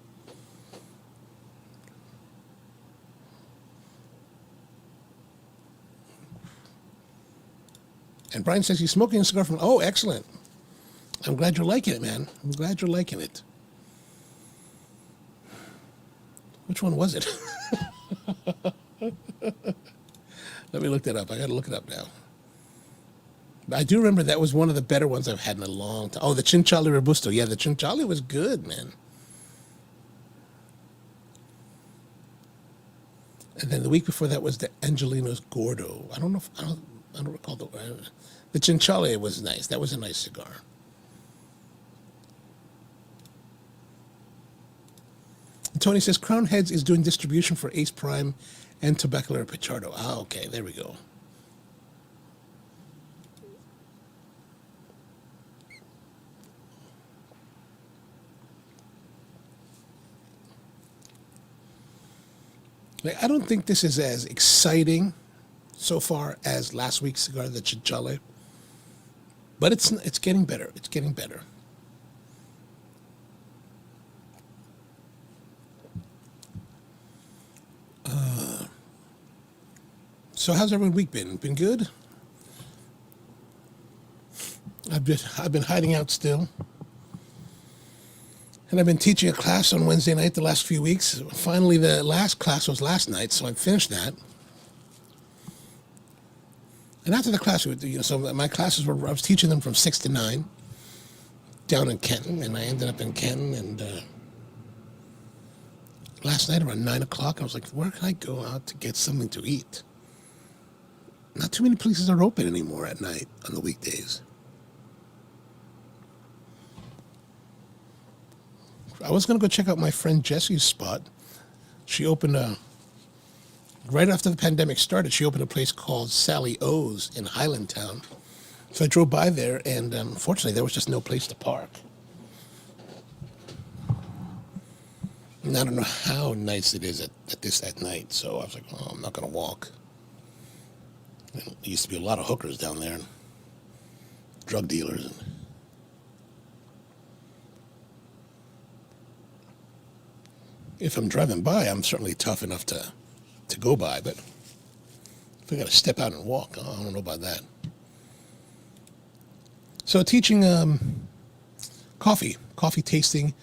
And Brian says he's smoking a cigar from... Oh, excellent. I'm glad you're liking it, man. I'm glad you're liking it. Which one was it? Let me look that up. I got to look it up now. I do remember that was one of the better ones I've had in a long time. Oh, the Chinchali Robusto. Yeah, the Chinchali was good, man. And then the week before that was the Angelinos Gordo. I don't recall the Chinchali was nice. That was a nice cigar. And Tony says Crown Heads is doing distribution for Ace Prime and Tabacalera Pichardo. Ah, okay, there we go. Like, I don't think this is as exciting so far as last week's cigar, the Chinchale, but it's getting better. It's getting better. So how's every week been? Been good? I've been hiding out still. And I've been teaching a class on Wednesday night the last few weeks. Finally, the last class was last night, so I finished that. And after the class, so my classes I was teaching them from 6 to 9 down in Kenton, and I ended up in Kenton. And last night around 9 o'clock, I was like, where can I go out to get something to eat? Not too many places are open anymore at night on the weekdays. I was going to go check out my friend Jessie's spot. She opened right after the pandemic started, she opened a place called Sally O's in Highlandtown. So I drove by there, and unfortunately, there was just no place to park. And I don't know how nice it is at night, so I was like, oh, I'm not going to walk. And there used to be a lot of hookers down there, and drug dealers. And if I'm driving by, I'm certainly tough enough to go by, but if I got to step out and walk, I don't know about that. So teaching coffee tasting,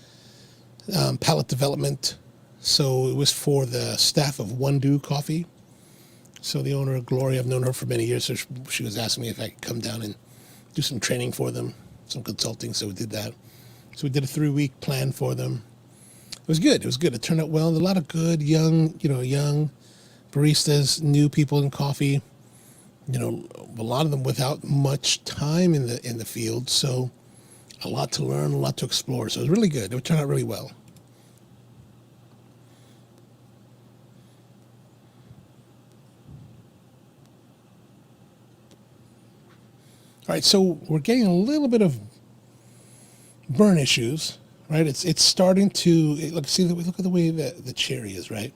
palate development. So it was for the staff of One Do Coffee. So the owner, Gloria, I've known her for many years, so she was asking me if I could come down and do some training for them, some consulting, so we did that. So we did a 3-week plan for them. It was good. It turned out well. A lot of good young baristas, new people in coffee. A lot of them without much time in the field. So a lot to learn, a lot to explore. So it was really good. It turned out really well. All right, so we're getting a little bit of burn issues. Right, it's starting to look at the way the cherry is, right?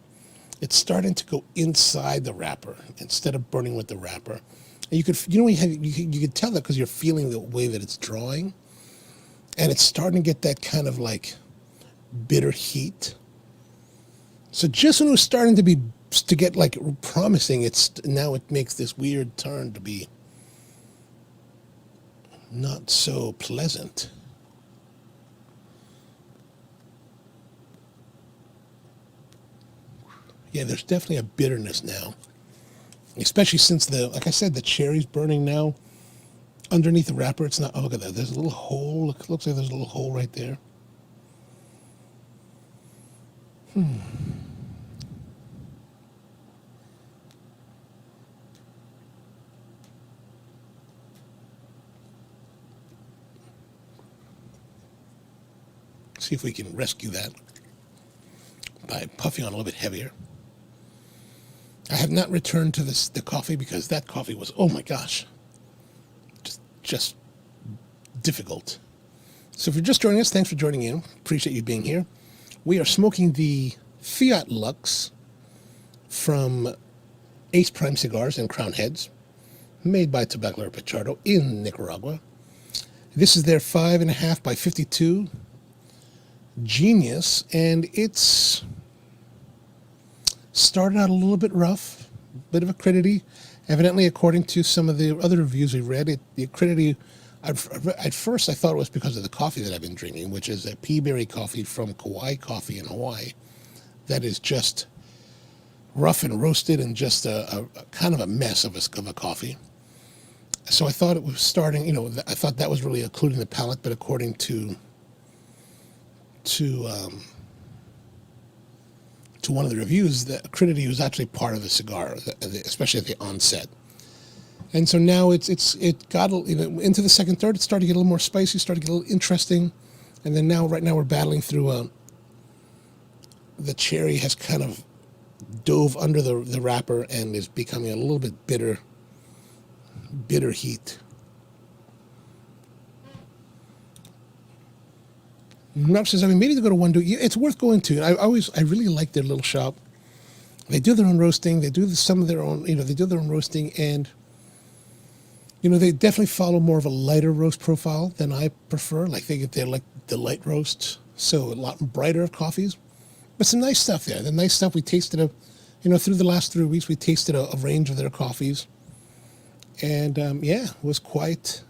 It's starting to go inside the wrapper instead of burning with the wrapper. And you could tell that because you're feeling the way that it's drawing, and it's starting to get that kind of like bitter heat. So just when it was starting to be to get like promising, now it makes this weird turn to be not so pleasant. Yeah, there's definitely a bitterness now, especially since like I said, the cherry's burning now underneath the wrapper. It's not. Oh, look at that. There's a little hole. It looks like there's a little hole right there. See if we can rescue that by puffing on a little bit heavier. I have not returned to the coffee because that coffee was, oh my gosh, just difficult. So if you're just joining us, thanks for joining in. Appreciate you being here. We are smoking the Fiat Lux from Ace Prime Cigars and Crown Heads, made by Tabacalera Pichardo in Nicaragua. This is their 5.5 by 52 Genius, and it's started out a little bit rough, bit of acidity. Evidently, according to some of the other reviews we read, the acidity, at first I thought it was because of the coffee that I've been drinking, which is a pea berry coffee from Kauai Coffee in Hawaii that is just rough and roasted and just a kind of a mess of a coffee. So I thought it was starting, I thought that was really occluding the palate, but according to one of the reviews, the acidity was actually part of the cigar, especially at the onset. And so now it got into the second third. It started to get a little more spicy, started to get a little interesting, and then right now we're battling through. The cherry has kind of dove under the wrapper and is becoming a little bit bitter heat. Rep says, I've been meaning to go to one. It's worth going to. I really like their little shop. They do their own roasting. They do some of their own, they do their own roasting, and they definitely follow more of a lighter roast profile than I prefer. Like they're like the light roasts, so a lot brighter coffees, but some nice stuff there. The nice stuff we tasted through the last 3 weeks, we tasted a range of their coffees, and it was quite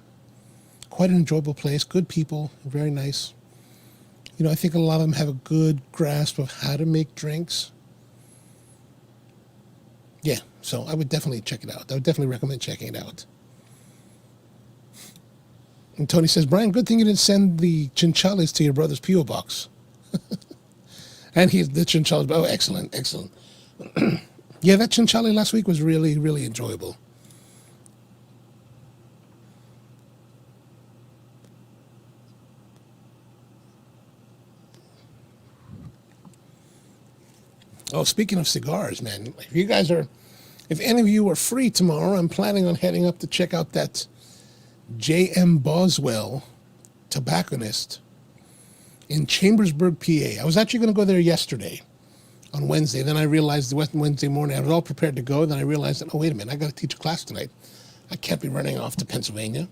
an enjoyable place. Good people, very nice. I think a lot of them have a good grasp of how to make drinks. Yeah, so I would definitely check it out. I would definitely recommend checking it out. And Tony says, Brian, good thing you didn't send the chinchales to your brother's P.O. box. And the chinchales, oh, excellent. Yeah, that chinchale last week was really, really enjoyable. Oh, speaking of cigars, man, if any of you are free tomorrow, I'm planning on heading up to check out that J.M. Boswell tobacconist in Chambersburg, PA. I was actually going to go there yesterday on Wednesday. Then I realized Wednesday morning, I was all prepared to go. Then I realized that, oh, wait a minute, I got to teach a class tonight. I can't be running off to Pennsylvania.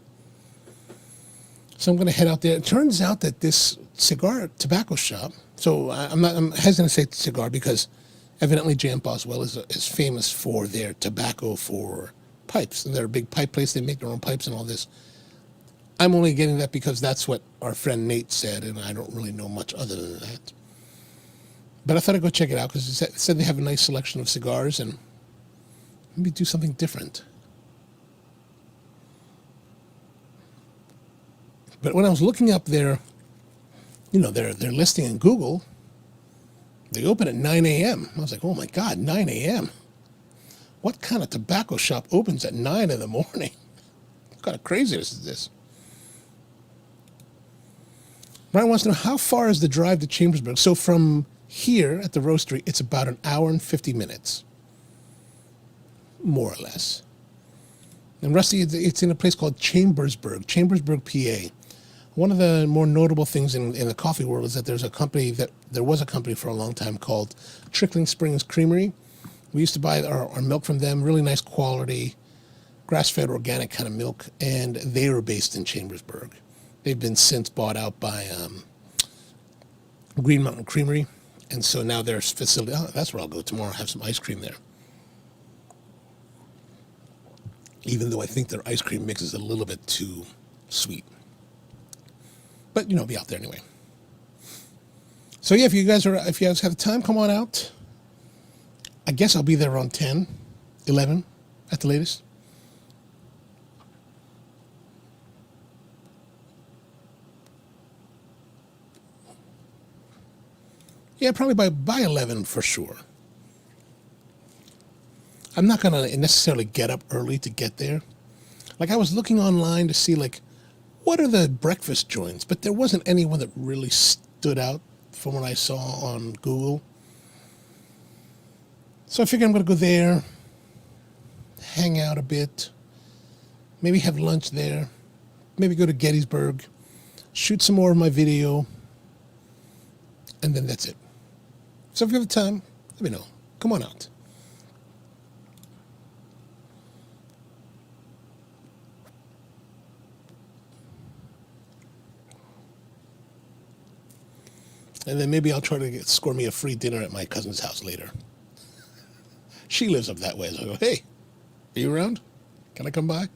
So I'm going to head out there. It turns out that this tobacco shop, so I'm hesitant to say cigar because evidently J.M. Boswell is famous for their tobacco for pipes. And they're a big pipe place. They make their own pipes and all this. I'm only getting that because that's what our friend Nate said, and I don't really know much other than that. But I thought I'd go check it out because it said they have a nice selection of cigars and maybe do something different. But when I was looking up their listing in Google, they open at 9 a.m. I was like, oh my God, 9 a.m. What kind of tobacco shop opens at 9 in the morning? What kind of craziness is this? Brian wants to know, how far is the drive to Chambersburg? So from here at the roastery, it's about an hour and 50 minutes, more or less. And Rusty, it's in a place called Chambersburg, PA. One of the more notable things in the coffee world is that there was a company for a long time called Trickling Springs Creamery. We used to buy our milk from them, really nice quality, grass-fed organic kind of milk, and they were based in Chambersburg. They've been since bought out by Green Mountain Creamery, And so now there's facility. Oh, that's where I'll go tomorrow. Have some ice cream there. Even though I think their ice cream mix is a little bit too sweet. But, I'll be out there anyway. So, yeah, if you guys have time, come on out. I guess I'll be there around 10, 11 at the latest. Yeah, probably by 11 for sure. I'm not going to necessarily get up early to get there. Like, I was looking online to see, like, what are the breakfast joints? But there wasn't anyone that really stood out from what I saw on Google. So I figured I'm going to go there, hang out a bit, maybe have lunch there, maybe go to Gettysburg, shoot some more of my video, and then that's it. So if you have time, let me know. Come on out. And then maybe I'll try to score me a free dinner at my cousin's house later. She lives up that way. So I go, hey, are you around? Can I come by?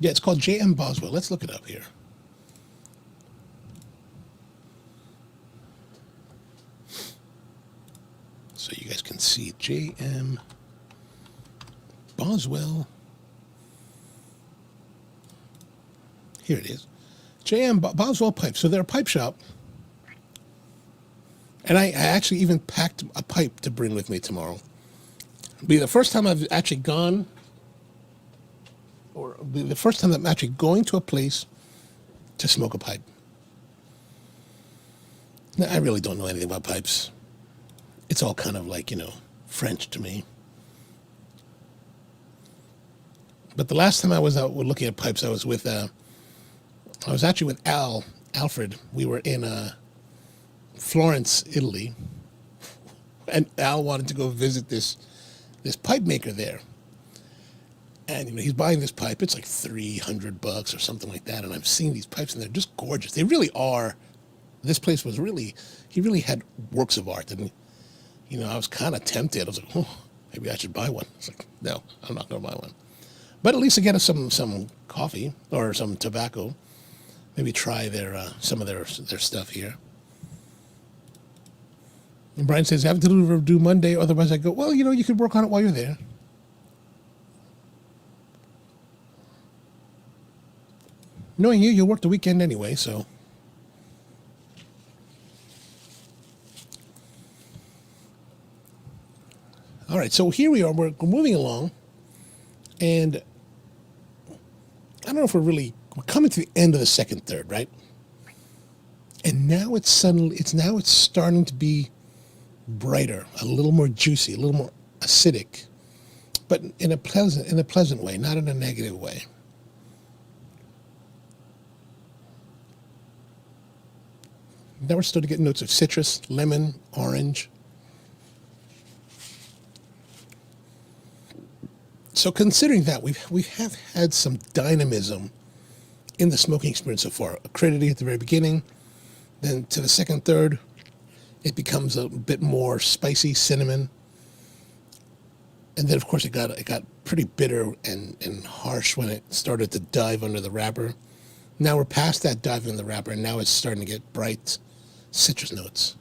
Yeah, it's called J.M. Boswell. Let's look it up here. So you guys can see J.M. Boswell. Here it is. J.M. Boswell Pipes. So they're a pipe shop. And I actually even packed a pipe to bring with me tomorrow. It'll be the first time I've actually gone, or it'll be the first time I'm actually going to a place to smoke a pipe. Now, I really don't know anything about pipes. It's all kind of like, French to me. But the last time I was out looking at pipes, I was actually with Alfred. We were in Florence, Italy, and Al wanted to go visit this pipe maker there. And he's buying this pipe. It's like $300 or something like that. And I'm seeing these pipes, and they're just gorgeous. They really are. This place was he really had works of art. And I was kind of tempted. I was like, oh, maybe I should buy one. I was like, no, I'm not going to buy one. But at least I get us some coffee or some tobacco. Maybe try some of their stuff here. And Brian says, I have to do Monday, otherwise I go, well, you could work on it while you're there. Knowing you'll work the weekend anyway, so. All right, so here we are. We're moving along. And I don't know if we're coming to the end of the second third, right? And now it's starting to be brighter, a little more juicy, a little more acidic, but in a pleasant way, not in a negative way. Now we're starting to get notes of citrus, lemon, orange. So considering that, we have had some dynamism in the smoking experience so far. Acridity at the very beginning, then to the second third, it becomes a bit more spicy, cinnamon, and then of course it got pretty bitter and harsh when it started to dive under the wrapper. Now we're past that dive in the wrapper, and now it's starting to get bright citrus notes.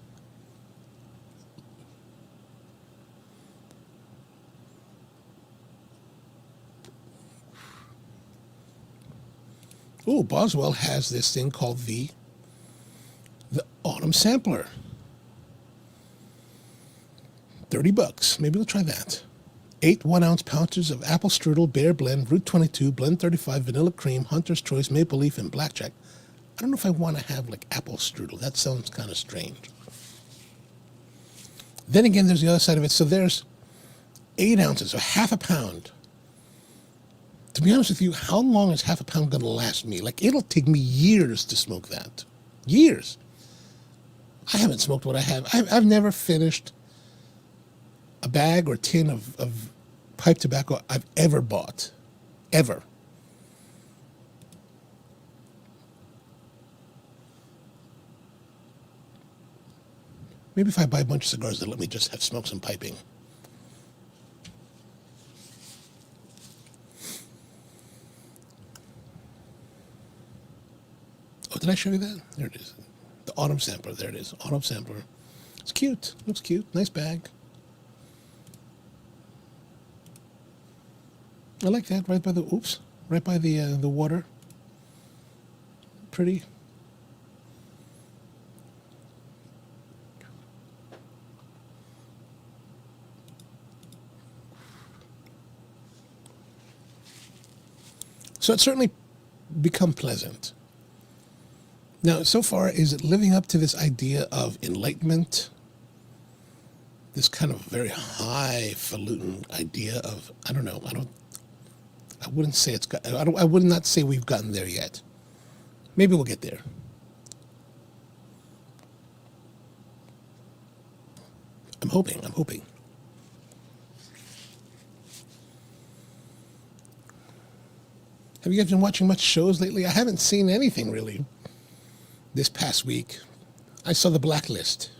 Ooh, Boswell has this thing called the Autumn Sampler. $30. Maybe we'll try that. 8 1-ounce pouches of apple strudel, bear blend, root 22, blend 35, vanilla cream, Hunter's Choice, maple leaf, and blackjack. I don't know if I want to have like apple strudel. That sounds kind of strange. Then again, there's the other side of it. So there's 8 ounces, so half a pound. To be honest with you, how long is half a pound going to last me? Like, it'll take me years to smoke that. Years. I haven't smoked what I have. I've never finished a bag or tin of pipe tobacco I've ever bought. Ever. Maybe if I buy a bunch of cigars, they'll let me just have smoke some piping. Oh, did I show you that? There it is. The autumn sampler. There it is. Autumn sampler. It's cute. Looks cute. Nice bag. I like that. Right by the right by the water. Pretty. So it's certainly become pleasant. Now, so far, is it living up to this idea of enlightenment? This kind of very highfalutin idea of, I don't know, I wouldn't say it's got, I would not say we've gotten there yet. Maybe we'll get there. I'm hoping. Have you guys been watching much shows lately? I haven't seen anything really this past week. I saw The Blacklist.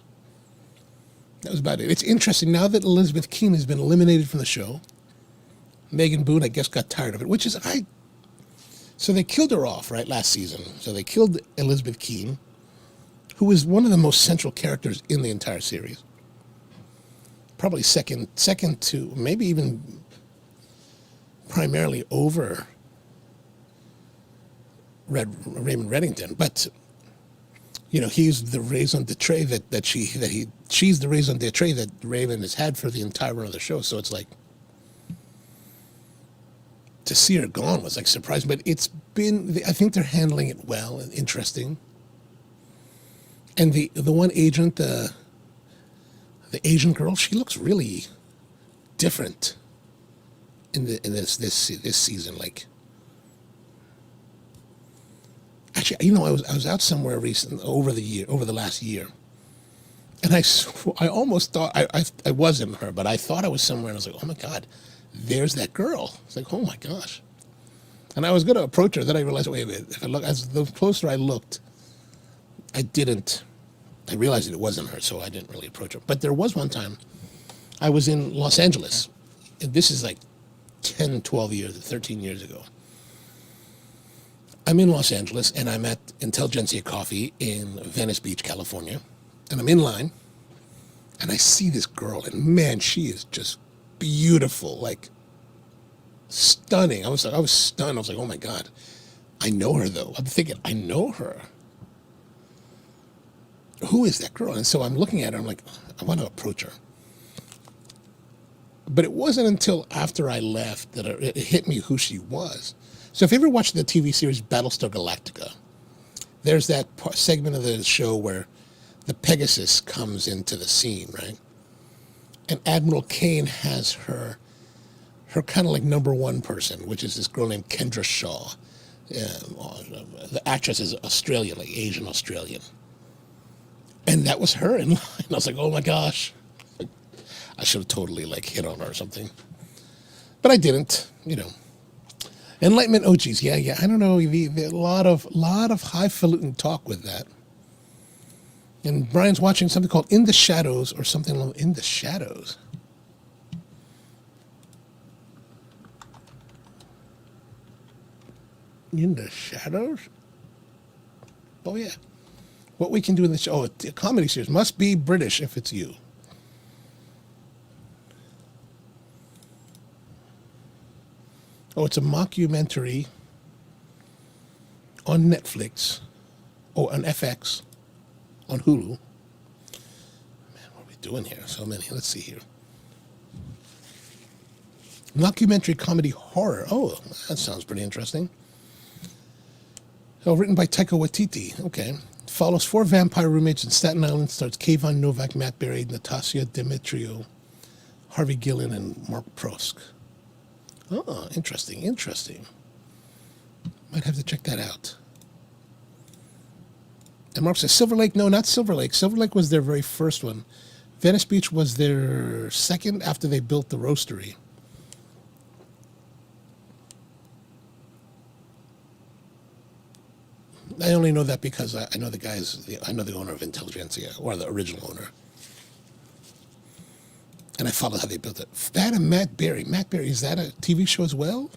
That was about it. It's interesting, now that Elizabeth Keene has been eliminated from the show, Megan Boone, I guess, got tired of it, which is, so they killed her off, right, last season. So they killed Elizabeth Keene, who was one of the most central characters in the entire series. Probably second to, maybe even primarily over Raymond Reddington, but you know, he's the raison d'etre she's the raison d'etre that Raven has had for the entire run of the show. So it's like, to see her gone was like surprising, but it's been, I think they're handling it well and interesting. And the one agent, the Asian girl, she looks really different in this season. Like, actually, you know, I was out somewhere over the last year, and I almost thought I wasn't her, but I thought I was somewhere, and I was like, oh my God, there's that girl. It's like, oh my gosh. And I was going to approach her, then I realized, wait a minute, if I look, as the closer I looked, I realized it wasn't her, so I didn't really approach her. But there was one time I was in Los Angeles, and this is like 10, 12 years, 13 years ago. I'm in Los Angeles, and I'm at Intelligentsia Coffee in Venice Beach, California, and I'm in line, and I see this girl, and man, she is just beautiful, like stunning. I was stunned. I was like, oh my God, I know her though. I'm thinking, I know her. Who is that girl? And so I'm looking at her, I'm like, I want to approach her. But it wasn't until after I left that it hit me who she was. So if you ever watched the TV series Battlestar Galactica, there's that segment of the show where the Pegasus comes into the scene, right? And Admiral Kane has her kind of like number one person, which is this girl named Kendra Shaw. The actress is Australian, like Asian Australian. And that was her in line. I was like, oh my gosh. I should have totally like hit on her or something. But I didn't, you know. Enlightenment, oh geez, yeah. I don't know, a lot of highfalutin talk with that. And Brian's watching something called In the Shadows or something like In the Shadows. In the Shadows? Oh yeah. What we can do in the show, oh, a comedy series, must be British if it's you. Oh, it's a mockumentary on Netflix, on FX, on Hulu. Man, what are we doing here? So many. Let's see here. Mockumentary comedy horror. Oh, that sounds pretty interesting. Oh, written by Taika Waititi. Okay. Follows 4 vampire roommates in Staten Island. Stars Kayvon Novak, Matt Berry, Natasha Demetrio, Harvey Gillen, and Mark Prosk. Oh, interesting. Might have to check that out. And Mark says, Silver Lake? No, not Silver Lake. Silver Lake was their very first one. Venice Beach was their second after they built the roastery. I only know that because I know the guys, I know the owner of Intelligentsia, or the original owner. And I followed how they built it. That and Matt Berry. Matt Berry, is that a TV show as well?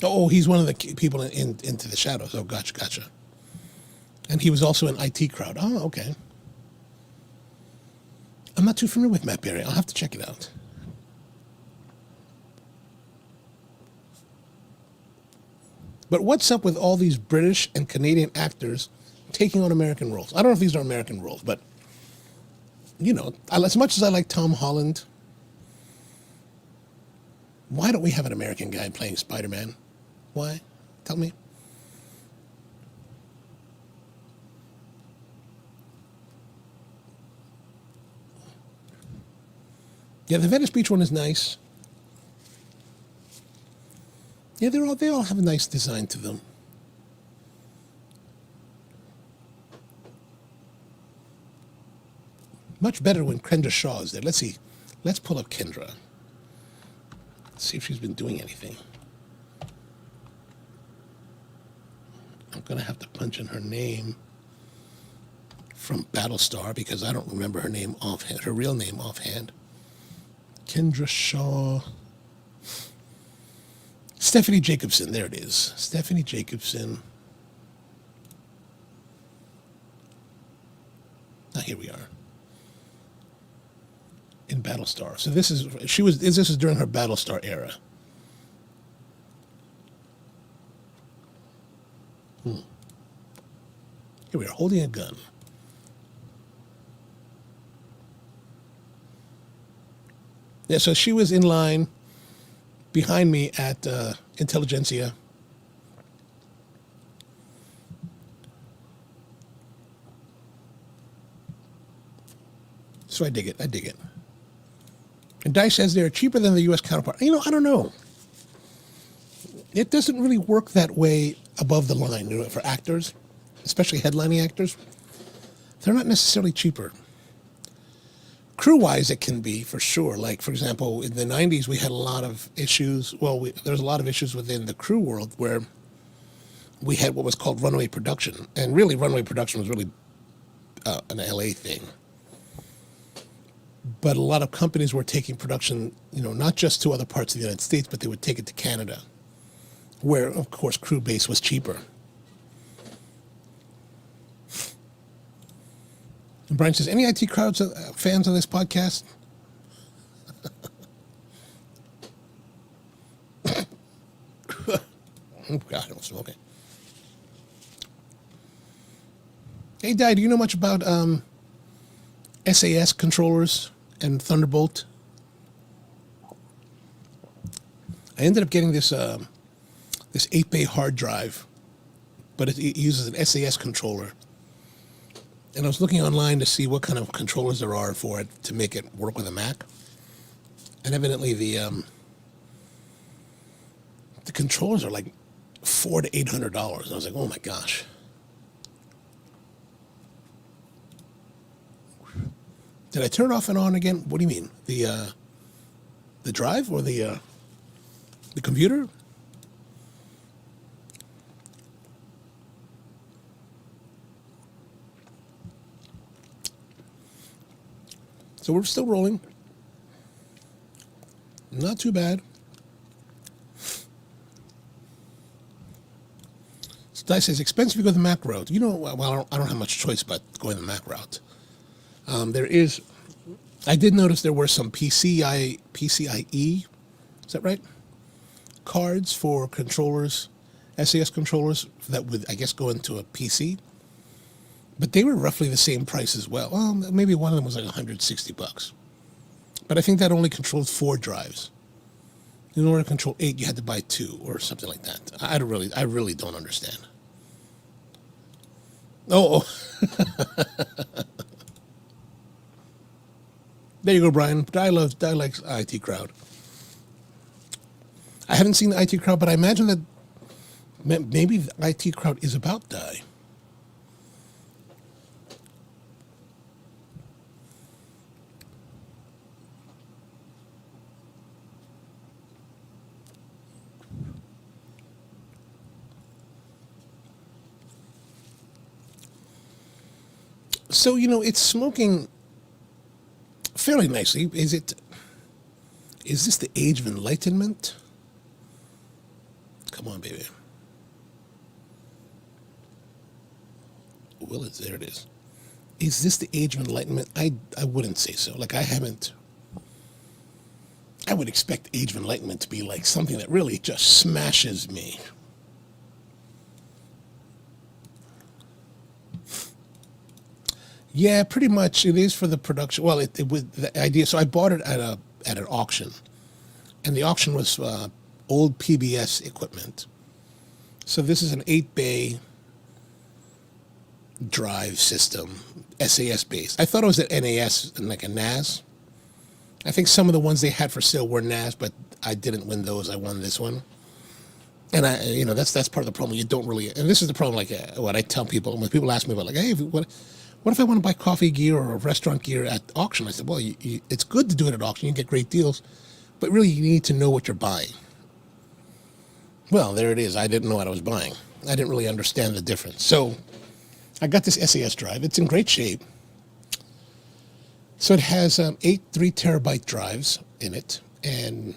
Oh, he's one of the people Into the Shadows. Oh, gotcha. And he was also in IT Crowd. Oh, okay. I'm not too familiar with Matt Berry. I'll have to check it out. But what's up with all these British and Canadian actors taking on American roles? I don't know if these are American roles, but, you know, as much as I like Tom Holland, why don't we have an American guy playing Spider-Man? Why? Tell me. Yeah, the Venice Beach one is nice. Yeah, they all have a nice design to them. Much better when Kendra Shaw is there. Let's see. Let's pull up Kendra. Let's see if she's been doing anything. I'm going to have to punch in her name from Battlestar because I don't remember her name offhand, her real name offhand. Kendra Shaw. Stephanie Jacobson, there it is. Stephanie Jacobson. Now here we are. In Battlestar. So this is during her Battlestar era. Here we are, holding a gun. Yeah, so she was in line behind me at Intelligentsia. So I dig it. And Dice says they're cheaper than the U.S. counterpart. You know, I don't know. It doesn't really work that way above the line, you know, for actors, especially headlining actors. They're not necessarily cheaper. Crew-wise, it can be, for sure. Like, for example, in the 90s, we had a lot of issues. Well, there was a lot of issues within the crew world where we had what was called runway production. And really, runway production was really an LA thing. But a lot of companies were taking production, you know, not just to other parts of the United States, but they would take it to Canada, where, of course, crew base was cheaper. And Brian says, any IT crowds fans of this podcast? Oh, God, I'm smoking. Hey, Di, do you know much about SAS controllers and Thunderbolt? I ended up getting this 8-bay hard drive, but it uses an SAS controller. And I was looking online to see what kind of controllers there are for it to make it work with a Mac. And evidently the controllers are like $400 to $800. I was like, oh my gosh. Did I turn it off and on again? What do you mean? The drive or the computer? So we're still rolling. Not too bad. So Dice says, expensive to go the Mac route. You know, well, I don't have much choice but going the Mac route. I did notice there were some PCIe, is that right? Cards for controllers, SAS controllers that would, I guess, go into a PC. But they were roughly the same price as well. Well, maybe one of them was like $160. But I think that only controlled 4 drives. In order to control 8, you had to buy 2 or something like that. I really don't understand. Oh. There you go, Brian. Di likes IT Crowd. I haven't seen the IT Crowd, but I imagine that maybe the IT Crowd is about Di. So, it's smoking fairly nicely. Is this the age of enlightenment? Come on, baby. Well, there it is. Is this the age of enlightenment? I wouldn't say so. Like, I would expect age of enlightenment to be like something that really just smashes me. Yeah, pretty much. It is for the production. Well, it with the idea. So I bought it at an auction, and the auction was old PBS equipment. So this is an 8-bay drive system, SAS based. I thought it was an NAS and like a NAS. I think some of the ones they had for sale were NAS, but I didn't win those. I won this one. And that's part of the problem. You don't really, and this is the problem. Like what I tell people when people ask me about, like, hey, what if I want to buy coffee gear or restaurant gear at auction? I said, well, it's good to do it at auction. You can get great deals, but really you need to know what you're buying. Well, there it is. I didn't know what I was buying. I didn't really understand the difference. So I got this SAS drive. It's in great shape. So it has 8 3-terabyte drives in it, and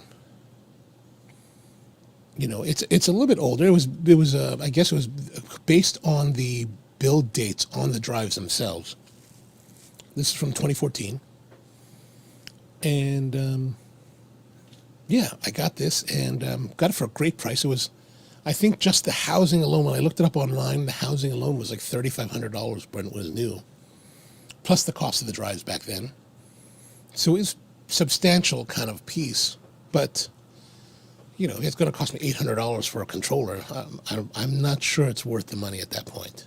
it's a little bit older. It was I guess it was based on the build dates on the drives themselves. This is from 2014, and yeah, I got this and got it for a great price. It was, I think, just the housing alone. When I looked it up online, the housing alone was like $3,500 when it was new, plus the cost of the drives back then. So it's substantial kind of piece, but it's going to cost me $800 for a controller. I'm not sure it's worth the money at that point.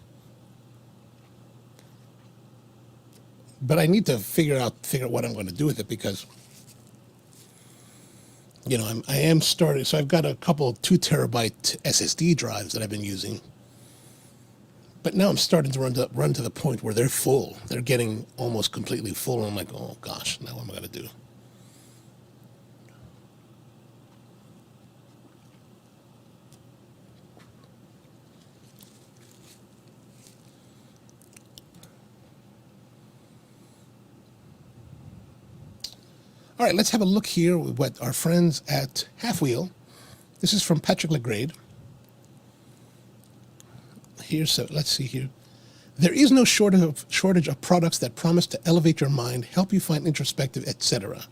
But I need to figure out what I'm going to do with it, because I am starting. So I've got a couple 2-terabyte SSD drives that I've been using, but now I'm starting to run to the point where they're full. They're getting almost completely full, and I'm like, oh gosh, now what am I going to do? All right, let's have a look here with what our friends at Half Wheel. This is from Patrick Legrade. Let's see here. There is no shortage of products that promise to elevate your mind, help you find introspective, etc.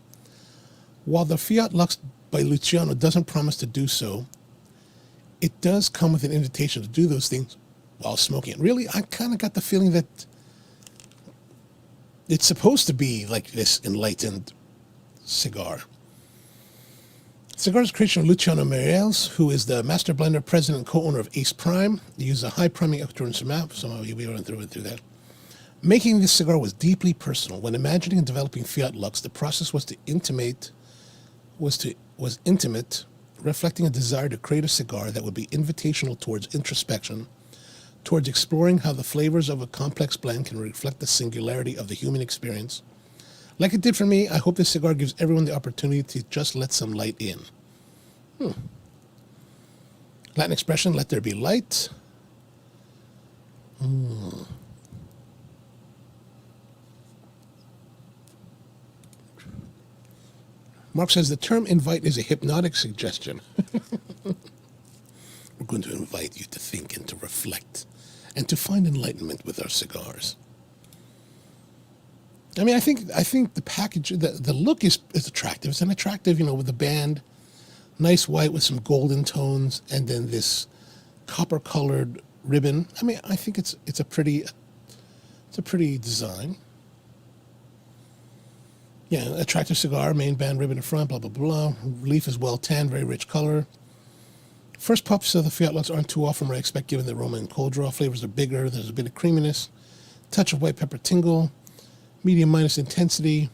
While the Fiat Lux by Luciano doesn't promise to do so, it does come with an invitation to do those things while smoking it. Really, I kind of got the feeling that it's supposed to be like this enlightened cigar. Cigars creation of Luciano Mireles, who is the master blender, president, and co-owner of Ace Prime. He uses a high priming electronic map. Some of you went through that. Making this cigar was deeply personal. When imagining and developing Fiat Lux, the process was intimate, reflecting a desire to create a cigar that would be invitational towards introspection, towards exploring how the flavors of a complex blend can reflect the singularity of the human experience. Like it did for me, I hope this cigar gives everyone the opportunity to just let some light in. Latin expression, let there be light. Mark says the term invite is a hypnotic suggestion. We're going to invite you to think and to reflect and to find enlightenment with our cigars. I mean, I think the package, the look is attractive. It's an attractive, with the band, nice white with some golden tones, and then this copper-colored ribbon. I mean, I think it's a pretty design. Yeah, attractive cigar, main band ribbon in front, blah blah blah. Leaf is well tanned, very rich color. First puffs of the Fiat Lux aren't too often what I expect given the aroma and cold draw. Flavors are bigger. There's a bit of creaminess, touch of white pepper tingle. Medium minus intensity.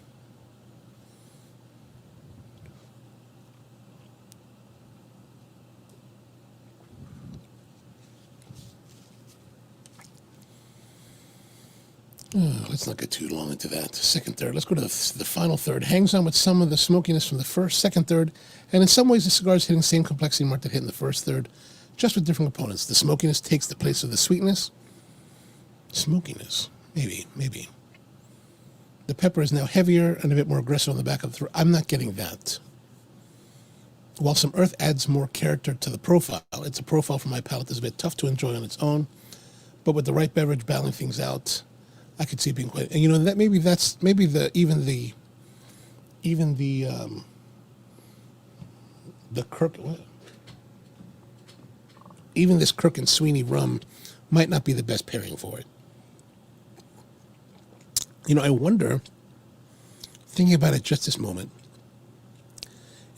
Let's not get too long into that. Second, third. Let's go to the final third. Hangs on with some of the smokiness from the first, second, third, and in some ways the cigar is hitting the same complexity mark that hit in the first third, just with different components. The smokiness takes the place of the sweetness. Smokiness. Maybe, maybe. The pepper is now heavier and a bit more aggressive on the back of the throat. I'm not getting that. While some earth adds more character to the profile, it's a profile for my palate that's a bit tough to enjoy on its own. But with the right beverage balancing things out, I could see it being quite. And you know that maybe the Kirk, even this Kirk and Sweeney rum might not be the best pairing for it. You know, I wonder, thinking about it just this moment,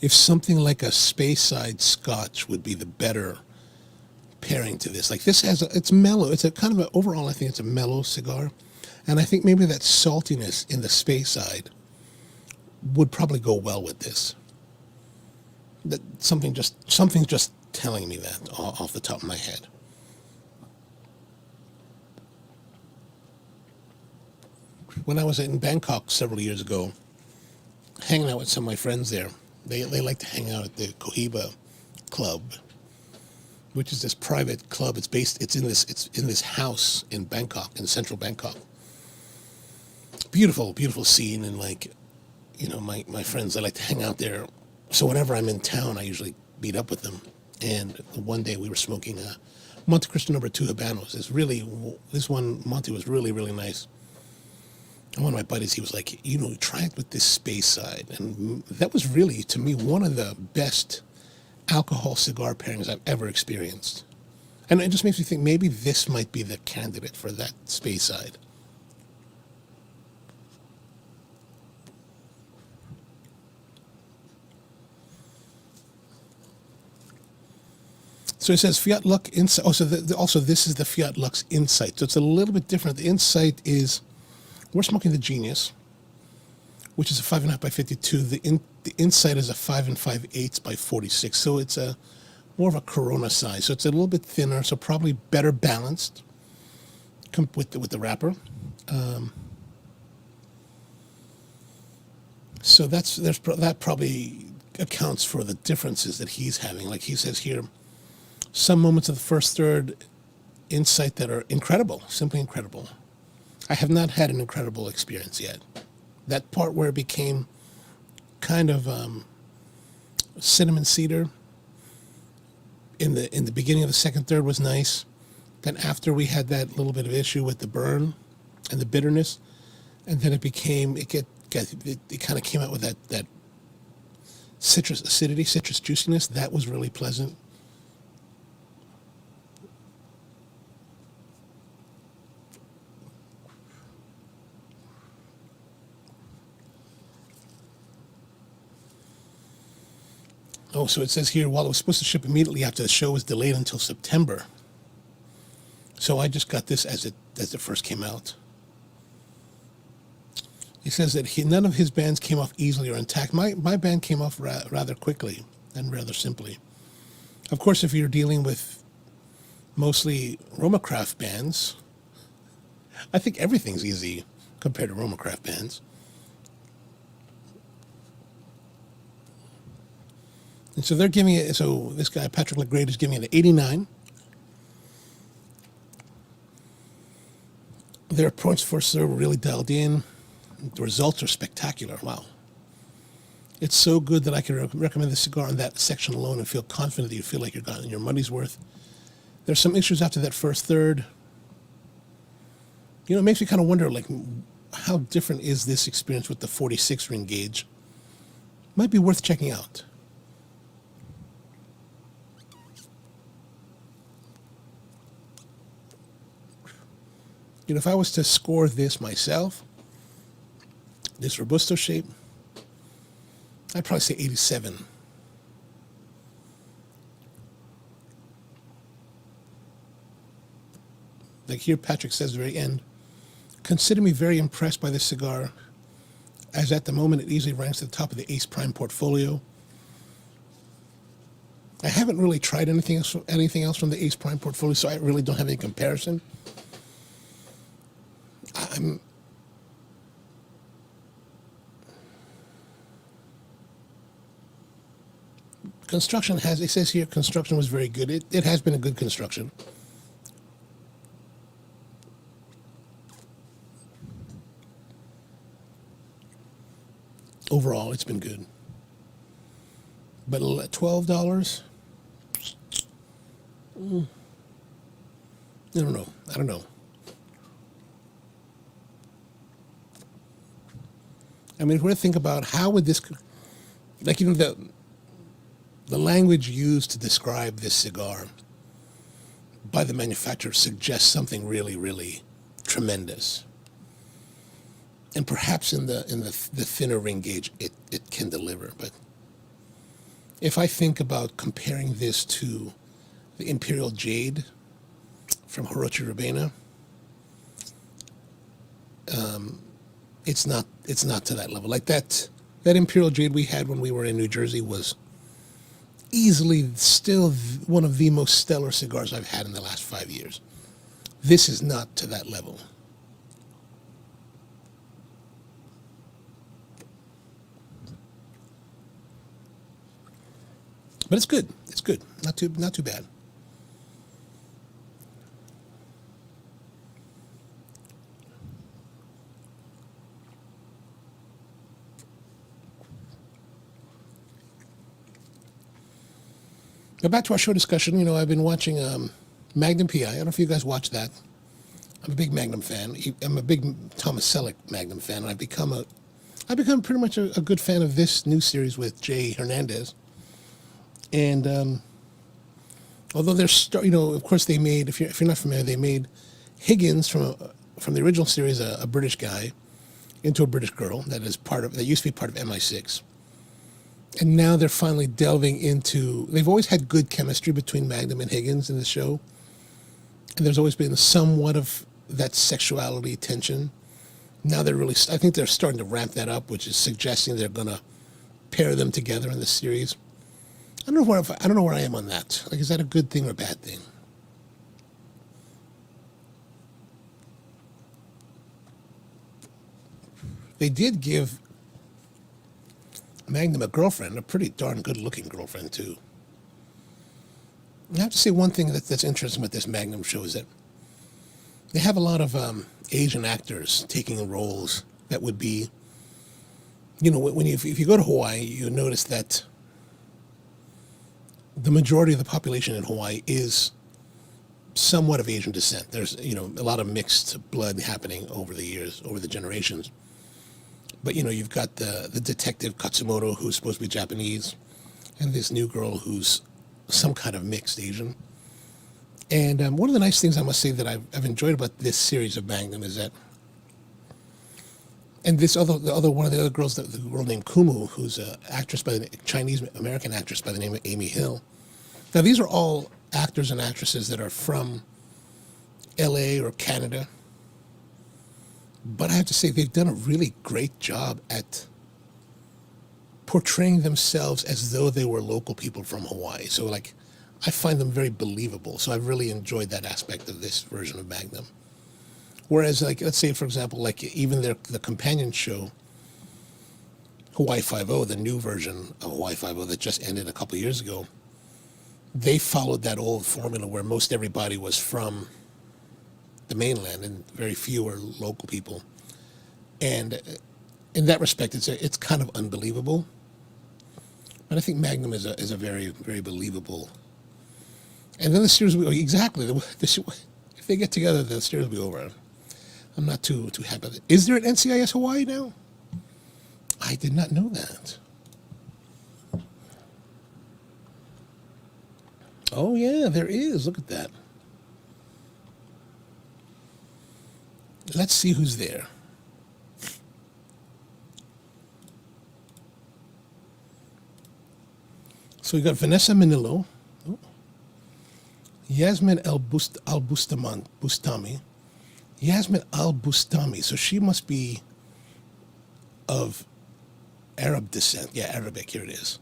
if something like a Speyside Scotch would be the better pairing to this. Like this it's mellow. It's a kind of overall, I think it's a mellow cigar. And I think maybe that saltiness in the Speyside would probably go well with this. That something's just telling me that off the top of my head. When I was in Bangkok several years ago, hanging out with some of my friends there, they like to hang out at the Cohiba Club, which is this private club. It's in this house in Bangkok, in central Bangkok. Beautiful, beautiful scene, and like, you know, my friends, they like to hang out there. So whenever I'm in town, I usually meet up with them. And one day we were smoking a Monte Cristo No. 2 Habanos. This one Monte was really, really nice. And one of my buddies, he was like, you know, try it with this Speyside. And that was really, to me, one of the best alcohol cigar pairings I've ever experienced. And it just makes me think maybe this might be the candidate for that Speyside. So it says Fiat Lux Insight. Also, this is the Fiat Lux Insight. So it's a little bit different. The Insight is, we're smoking the Genius, which is a 5.5 by 52. The Insight is a 5 5/8 by 46. So it's more of a Corona size. So it's a little bit thinner. So probably better balanced with the wrapper. So that probably accounts for the differences that he's having. Like he says here, some moments of the first third Insight that are incredible, simply incredible. I have not had an incredible experience yet. That part where it became kind of cinnamon cedar in the beginning of the second third was nice. Then after we had that little bit of issue with the burn and the bitterness, and then it kind of came out with that citrus acidity, citrus juiciness. That was really pleasant. Oh, so it says here, while it was supposed to ship immediately after the show, was delayed until September. So I just got this as it first came out. He says that none of his bands came off easily or intact. My band came off rather quickly and rather simply. Of course, if you're dealing with mostly Romacraft bands, I think everything's easy compared to Romacraft bands. And so they're giving it, so this guy, Patrick LeGrade, is giving it an 89. Their points for serve were really dialed in. The results are spectacular. Wow. It's so good that I can recommend the cigar in that section alone and feel confident that you feel like you're gotten your money's worth. There's some issues after that first third. You know, it makes me kind of wonder, like, how different is this experience with the 46 ring gauge? Might be worth checking out. You know, if I was to score this myself, this Robusto shape, I'd probably say 87. Like here, Patrick says at the very end, consider me very impressed by this cigar, as at the moment it easily ranks at the top of the Ace Prime portfolio. I haven't really tried anything else from the Ace Prime portfolio, so I really don't have any comparison. Construction it says here, construction was very good. It has been a good construction. overall, it's been good. But $12? I don't know. I don't know. I mean, if we're to think about how would this, like, you know, the language used to describe this cigar by the manufacturer suggests something really, really tremendous. And perhaps in the thinner ring gauge, it can deliver. But if I think about comparing this to the Imperial Jade from Hirochi Rabena, it's not to that level. Like that Imperial Jade we had when we were in New Jersey was easily still one of the most stellar cigars I've had in the last 5 years. This is not to that level. But it's good. It's good. Not too bad. Now back to our show discussion. You know, I've been watching Magnum PI. I don't know if you guys watch that. I'm a big Magnum fan. I'm a big Thomas Selleck Magnum fan, and I've become pretty much a good fan of this new series with Jay Hernandez. And although you know, of course they made, if you're not familiar, they made Higgins from the original series, a British guy, into a British girl that used to be part of MI6. And now they're finally delving into, they've always had good chemistry between Magnum and Higgins in the show. And there's always been somewhat of that sexuality tension. Now I think they're starting to ramp that up, which is suggesting they're going to pair them together in the series. I don't know where I am on that. Like, is that a good thing or a bad thing? They did give Magnum a girlfriend, a pretty darn good-looking girlfriend, too. I have to say one thing that's interesting with this Magnum show is that they have a lot of Asian actors taking roles that would be, you know, if you go to Hawaii, you notice that the majority of the population in Hawaii is somewhat of Asian descent. There's, you know, a lot of mixed blood happening over the years, over the generations. But, you know, you've got the detective Katsumoto, who's supposed to be Japanese, and this new girl who's some kind of mixed Asian. And one of the nice things I must say that I've enjoyed about this series of Magnum is that, and one of the other girls, the girl named Kumu, who's a Chinese-American actress by the name of Amy Hill. Now, these are all actors and actresses that are from LA or Canada. But I have to say, they've done a really great job at portraying themselves as though they were local people from Hawaii. So, like, I find them very believable. So I've really enjoyed that aspect of this version of Magnum. Whereas, like, let's say, for example, like even the companion show, Hawaii Five-0, the new version of Hawaii Five-0 that just ended a couple of years ago, they followed that old formula where most everybody was from the mainland and very few are local people. And in that respect, it's kind of unbelievable. But I think Magnum is a very, very believable. And then the series will exactly. If they get together, the series will be over. I'm not too happy with it. Is there an NCIS Hawaii now? I did not know that. Oh yeah, there is. Look at that. Let's see who's there. So we got Vanessa Manillo, Yasmin Bustami. Yasmin Al-Bustami. So she must be of Arab descent. Yeah, Arabic. Here it is.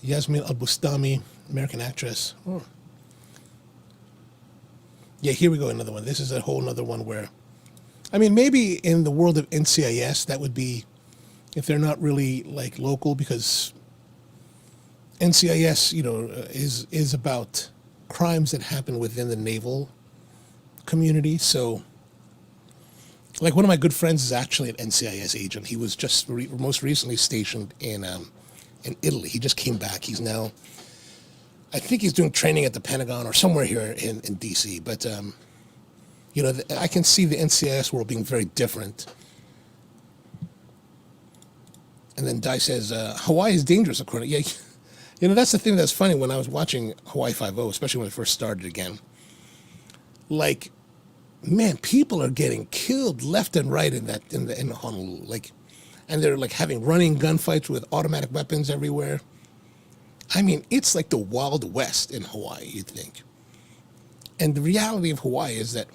Yasmin Al-Bustami, American actress. Oh. Yeah, here we go. Another one. This is a whole other one where, I mean, maybe in the world of NCIS, that would be, if they're not really like local, because NCIS, you know, is about crimes that happen within the naval community. So Like one of my good friends is actually an NCIS agent. He was just most recently stationed in Italy. He just came back. He's now, I think he's doing training at the Pentagon or somewhere here in DC. But, you know, I can see the NCIS world being very different. And then Di says, Hawaii is dangerous, according to, yeah. You know, that's the thing that's funny when I was watching Hawaii Five-0, especially when it first started again. Like, man, people are getting killed left and right in Honolulu. Like, and they're like having running gunfights with automatic weapons everywhere. I mean, it's like the Wild West in Hawaii, you'd think. And the reality of Hawaii is that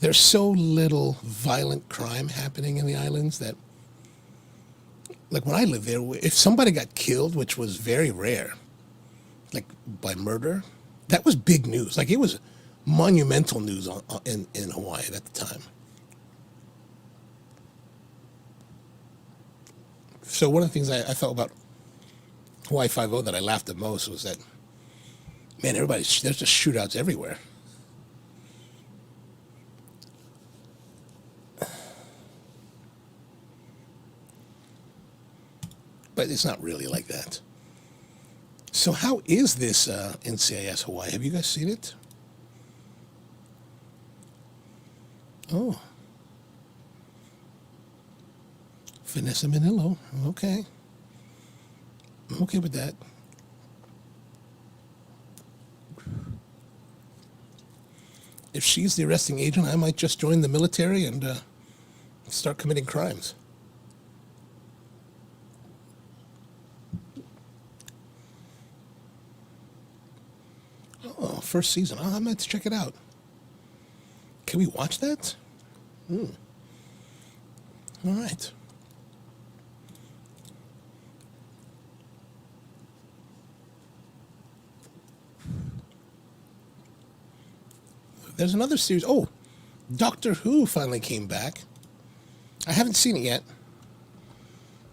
there's so little violent crime happening in the islands that, like when I lived there, if somebody got killed, which was very rare, like by murder, that was big news. Like it was monumental news in Hawaii at the time. So one of the things I felt about Hawaii Five-0 that I laughed at most was that, man, there's just shootouts everywhere. But it's not really like that. So how is this NCIS Hawaii? Have you guys seen it? Oh. Vanessa Manillo. Okay. I'm okay with that. If she's the arresting agent, I might just join the military and start committing crimes. Oh, first season. Oh, I might check it out. Can we watch that? All right. There's another series. Oh, Doctor Who finally came back. I haven't seen it yet.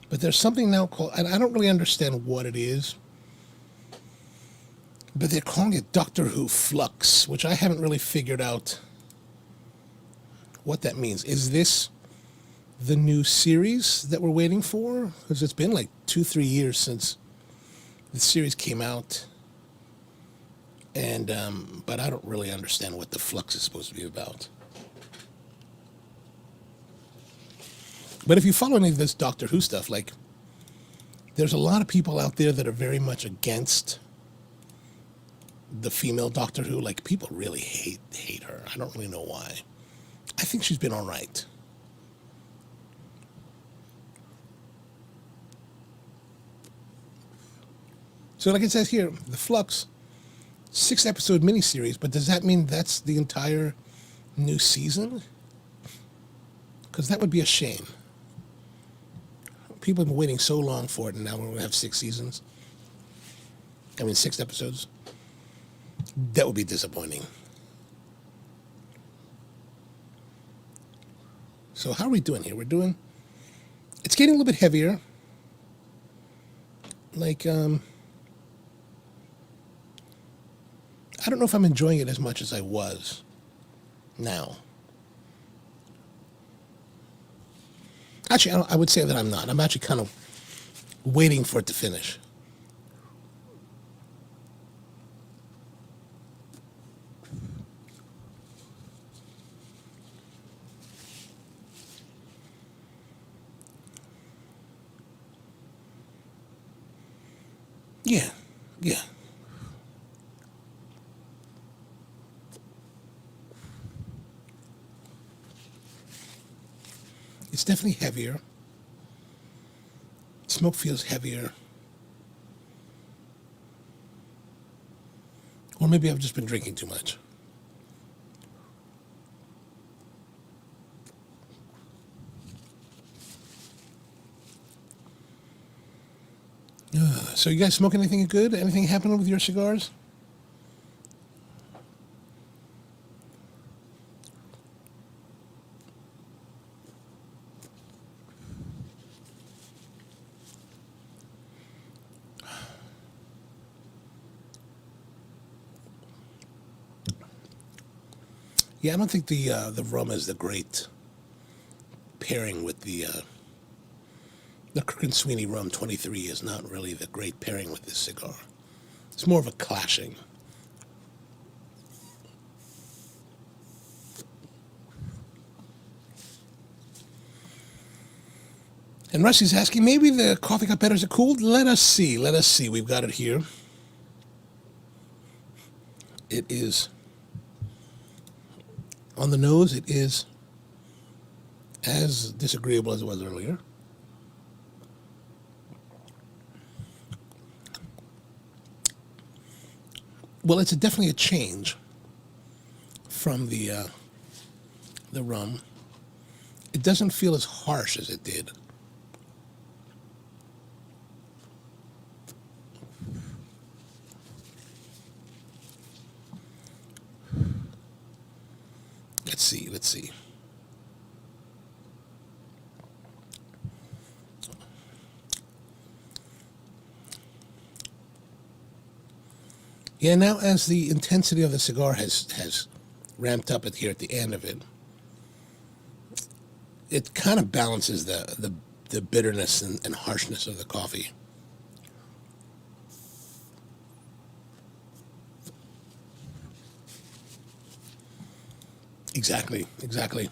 But there's something now called, and I don't really understand what it is, but they're calling it Doctor Who Flux, which I haven't really figured out what that means. Is this the new series that we're waiting for? Because it's been like 2-3 years since the series came out. And, but I don't really understand what the Flux is supposed to be about. But if you follow any of this Doctor Who stuff, like, there's a lot of people out there that are very much against the female Doctor Who. Like, people really hate her. I don't really know why. I think she's been all right. So like it says here, the Flux, 6-episode miniseries, but does that mean that's the entire new season? Because that would be a shame. People have been waiting so long for it, and now we're going to have 6 seasons. I mean, 6 episodes. That would be disappointing. So how are we doing here? It's getting a little bit heavier. Like, I don't know if I'm enjoying it as much as I was now. Actually, I would say that I'm not. I'm actually kind of waiting for it to finish. Yeah. It's definitely heavier. Smoke feels heavier. Or maybe I've just been drinking too much. So you guys smoking anything good? Anything happening with your cigars? Yeah, I don't think the rum is the great pairing with the Crook and Sweeney Rum 23 is not really the great pairing with this cigar. It's more of a clashing. And Rusty's asking, maybe the coffee got better as it cooled? Let us see. Let us see. We've got it here. It is, on the nose, it is as disagreeable as it was earlier. Well, it's definitely a change from the rum. It doesn't feel as harsh as it did. Let's see. Yeah, now as the intensity of the cigar has ramped up here at the end of it, it kind of balances the bitterness and harshness of the coffee. Exactly.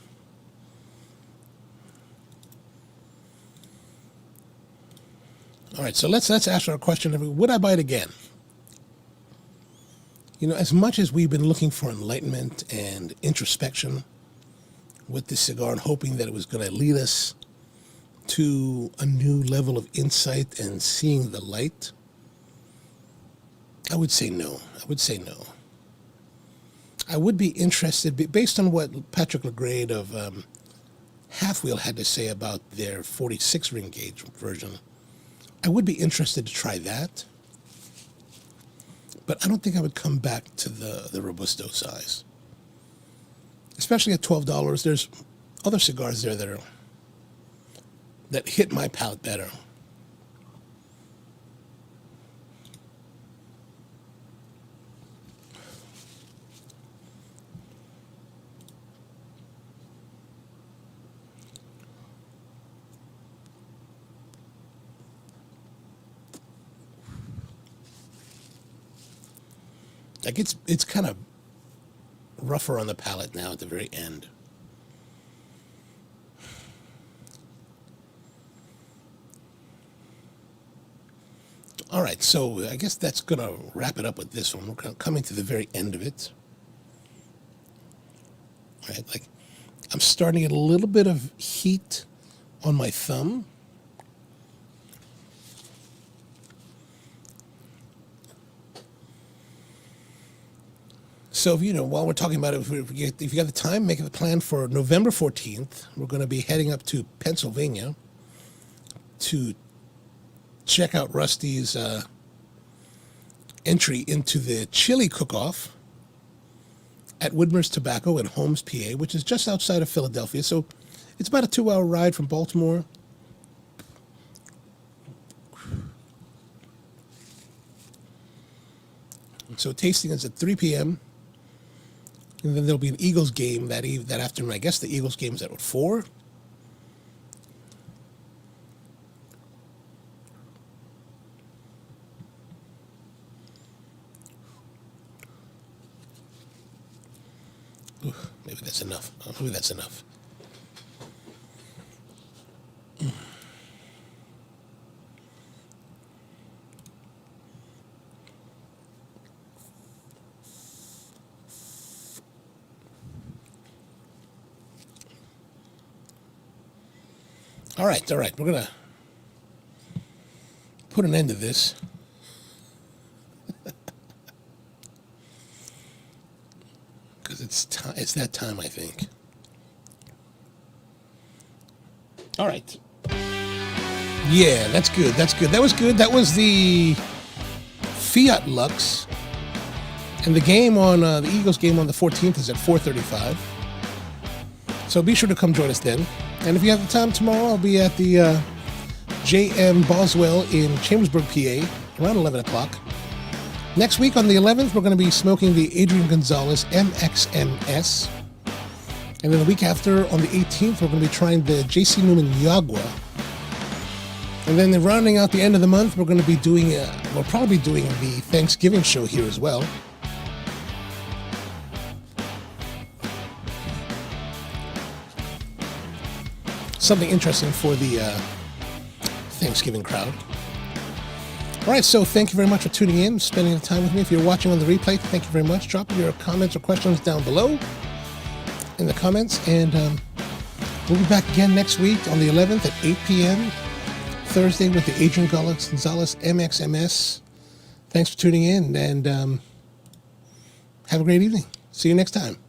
All right, so let's ask our question: would I buy it again? You know, as much as we've been looking for enlightenment and introspection with this cigar and hoping that it was going to lead us to a new level of insight and seeing the light, I would say no. I would be interested, based on what Patrick Legrade of Half Wheel had to say about their 46 ring gauge version. I would be interested to try that, but I don't think I would come back to the Robusto size, especially at $12. There's other cigars there that hit my palate better. Like it's kind of rougher on the palate now at the very end. All right, so I guess that's going to wrap it up with this one. We're coming to the very end of it. All right, like I'm starting to get a little bit of heat on my thumb. So, while we're talking about it, if you got the time, make it a plan for November 14th. We're going to be heading up to Pennsylvania to check out Rusty's entry into the chili cook-off at Widmer's Tobacco in Holmes, PA, which is just outside of Philadelphia. So it's about a 2-hour ride from Baltimore. So tasting is at 3 p.m., and then there'll be an Eagles game that afternoon. I guess the Eagles game is at 4? Ooh, maybe that's enough. Maybe that's enough. All right. We're going to put an end to this. Because it's that time, I think. All right. Yeah, that's good. That was good. That was the Fiat Lux. And the game on the Eagles game on the 14th is at 4:35. So be sure to come join us then. And if you have the time tomorrow, I'll be at the J.M. Boswell in Chambersburg, PA, around 11 o'clock. Next week on the 11th, we're going to be smoking the Adrian Gonzalez MXMS. And then the week after, on the 18th, we're going to be trying the JC Newman Yagua. And then rounding out the end of the month, we're going to be doing, we'll probably be doing the Thanksgiving show here as well. Something interesting for the Thanksgiving crowd. All right, so thank you very much for tuning in, spending the time with me. If you're watching on the replay, thank you very much. Drop your comments or questions down below in the comments, and we'll be back again next week on the 11th at 8 p.m. Thursday with the Adrian Gonzalez MXMS. Thanks for tuning in, and have a great evening. See you next time.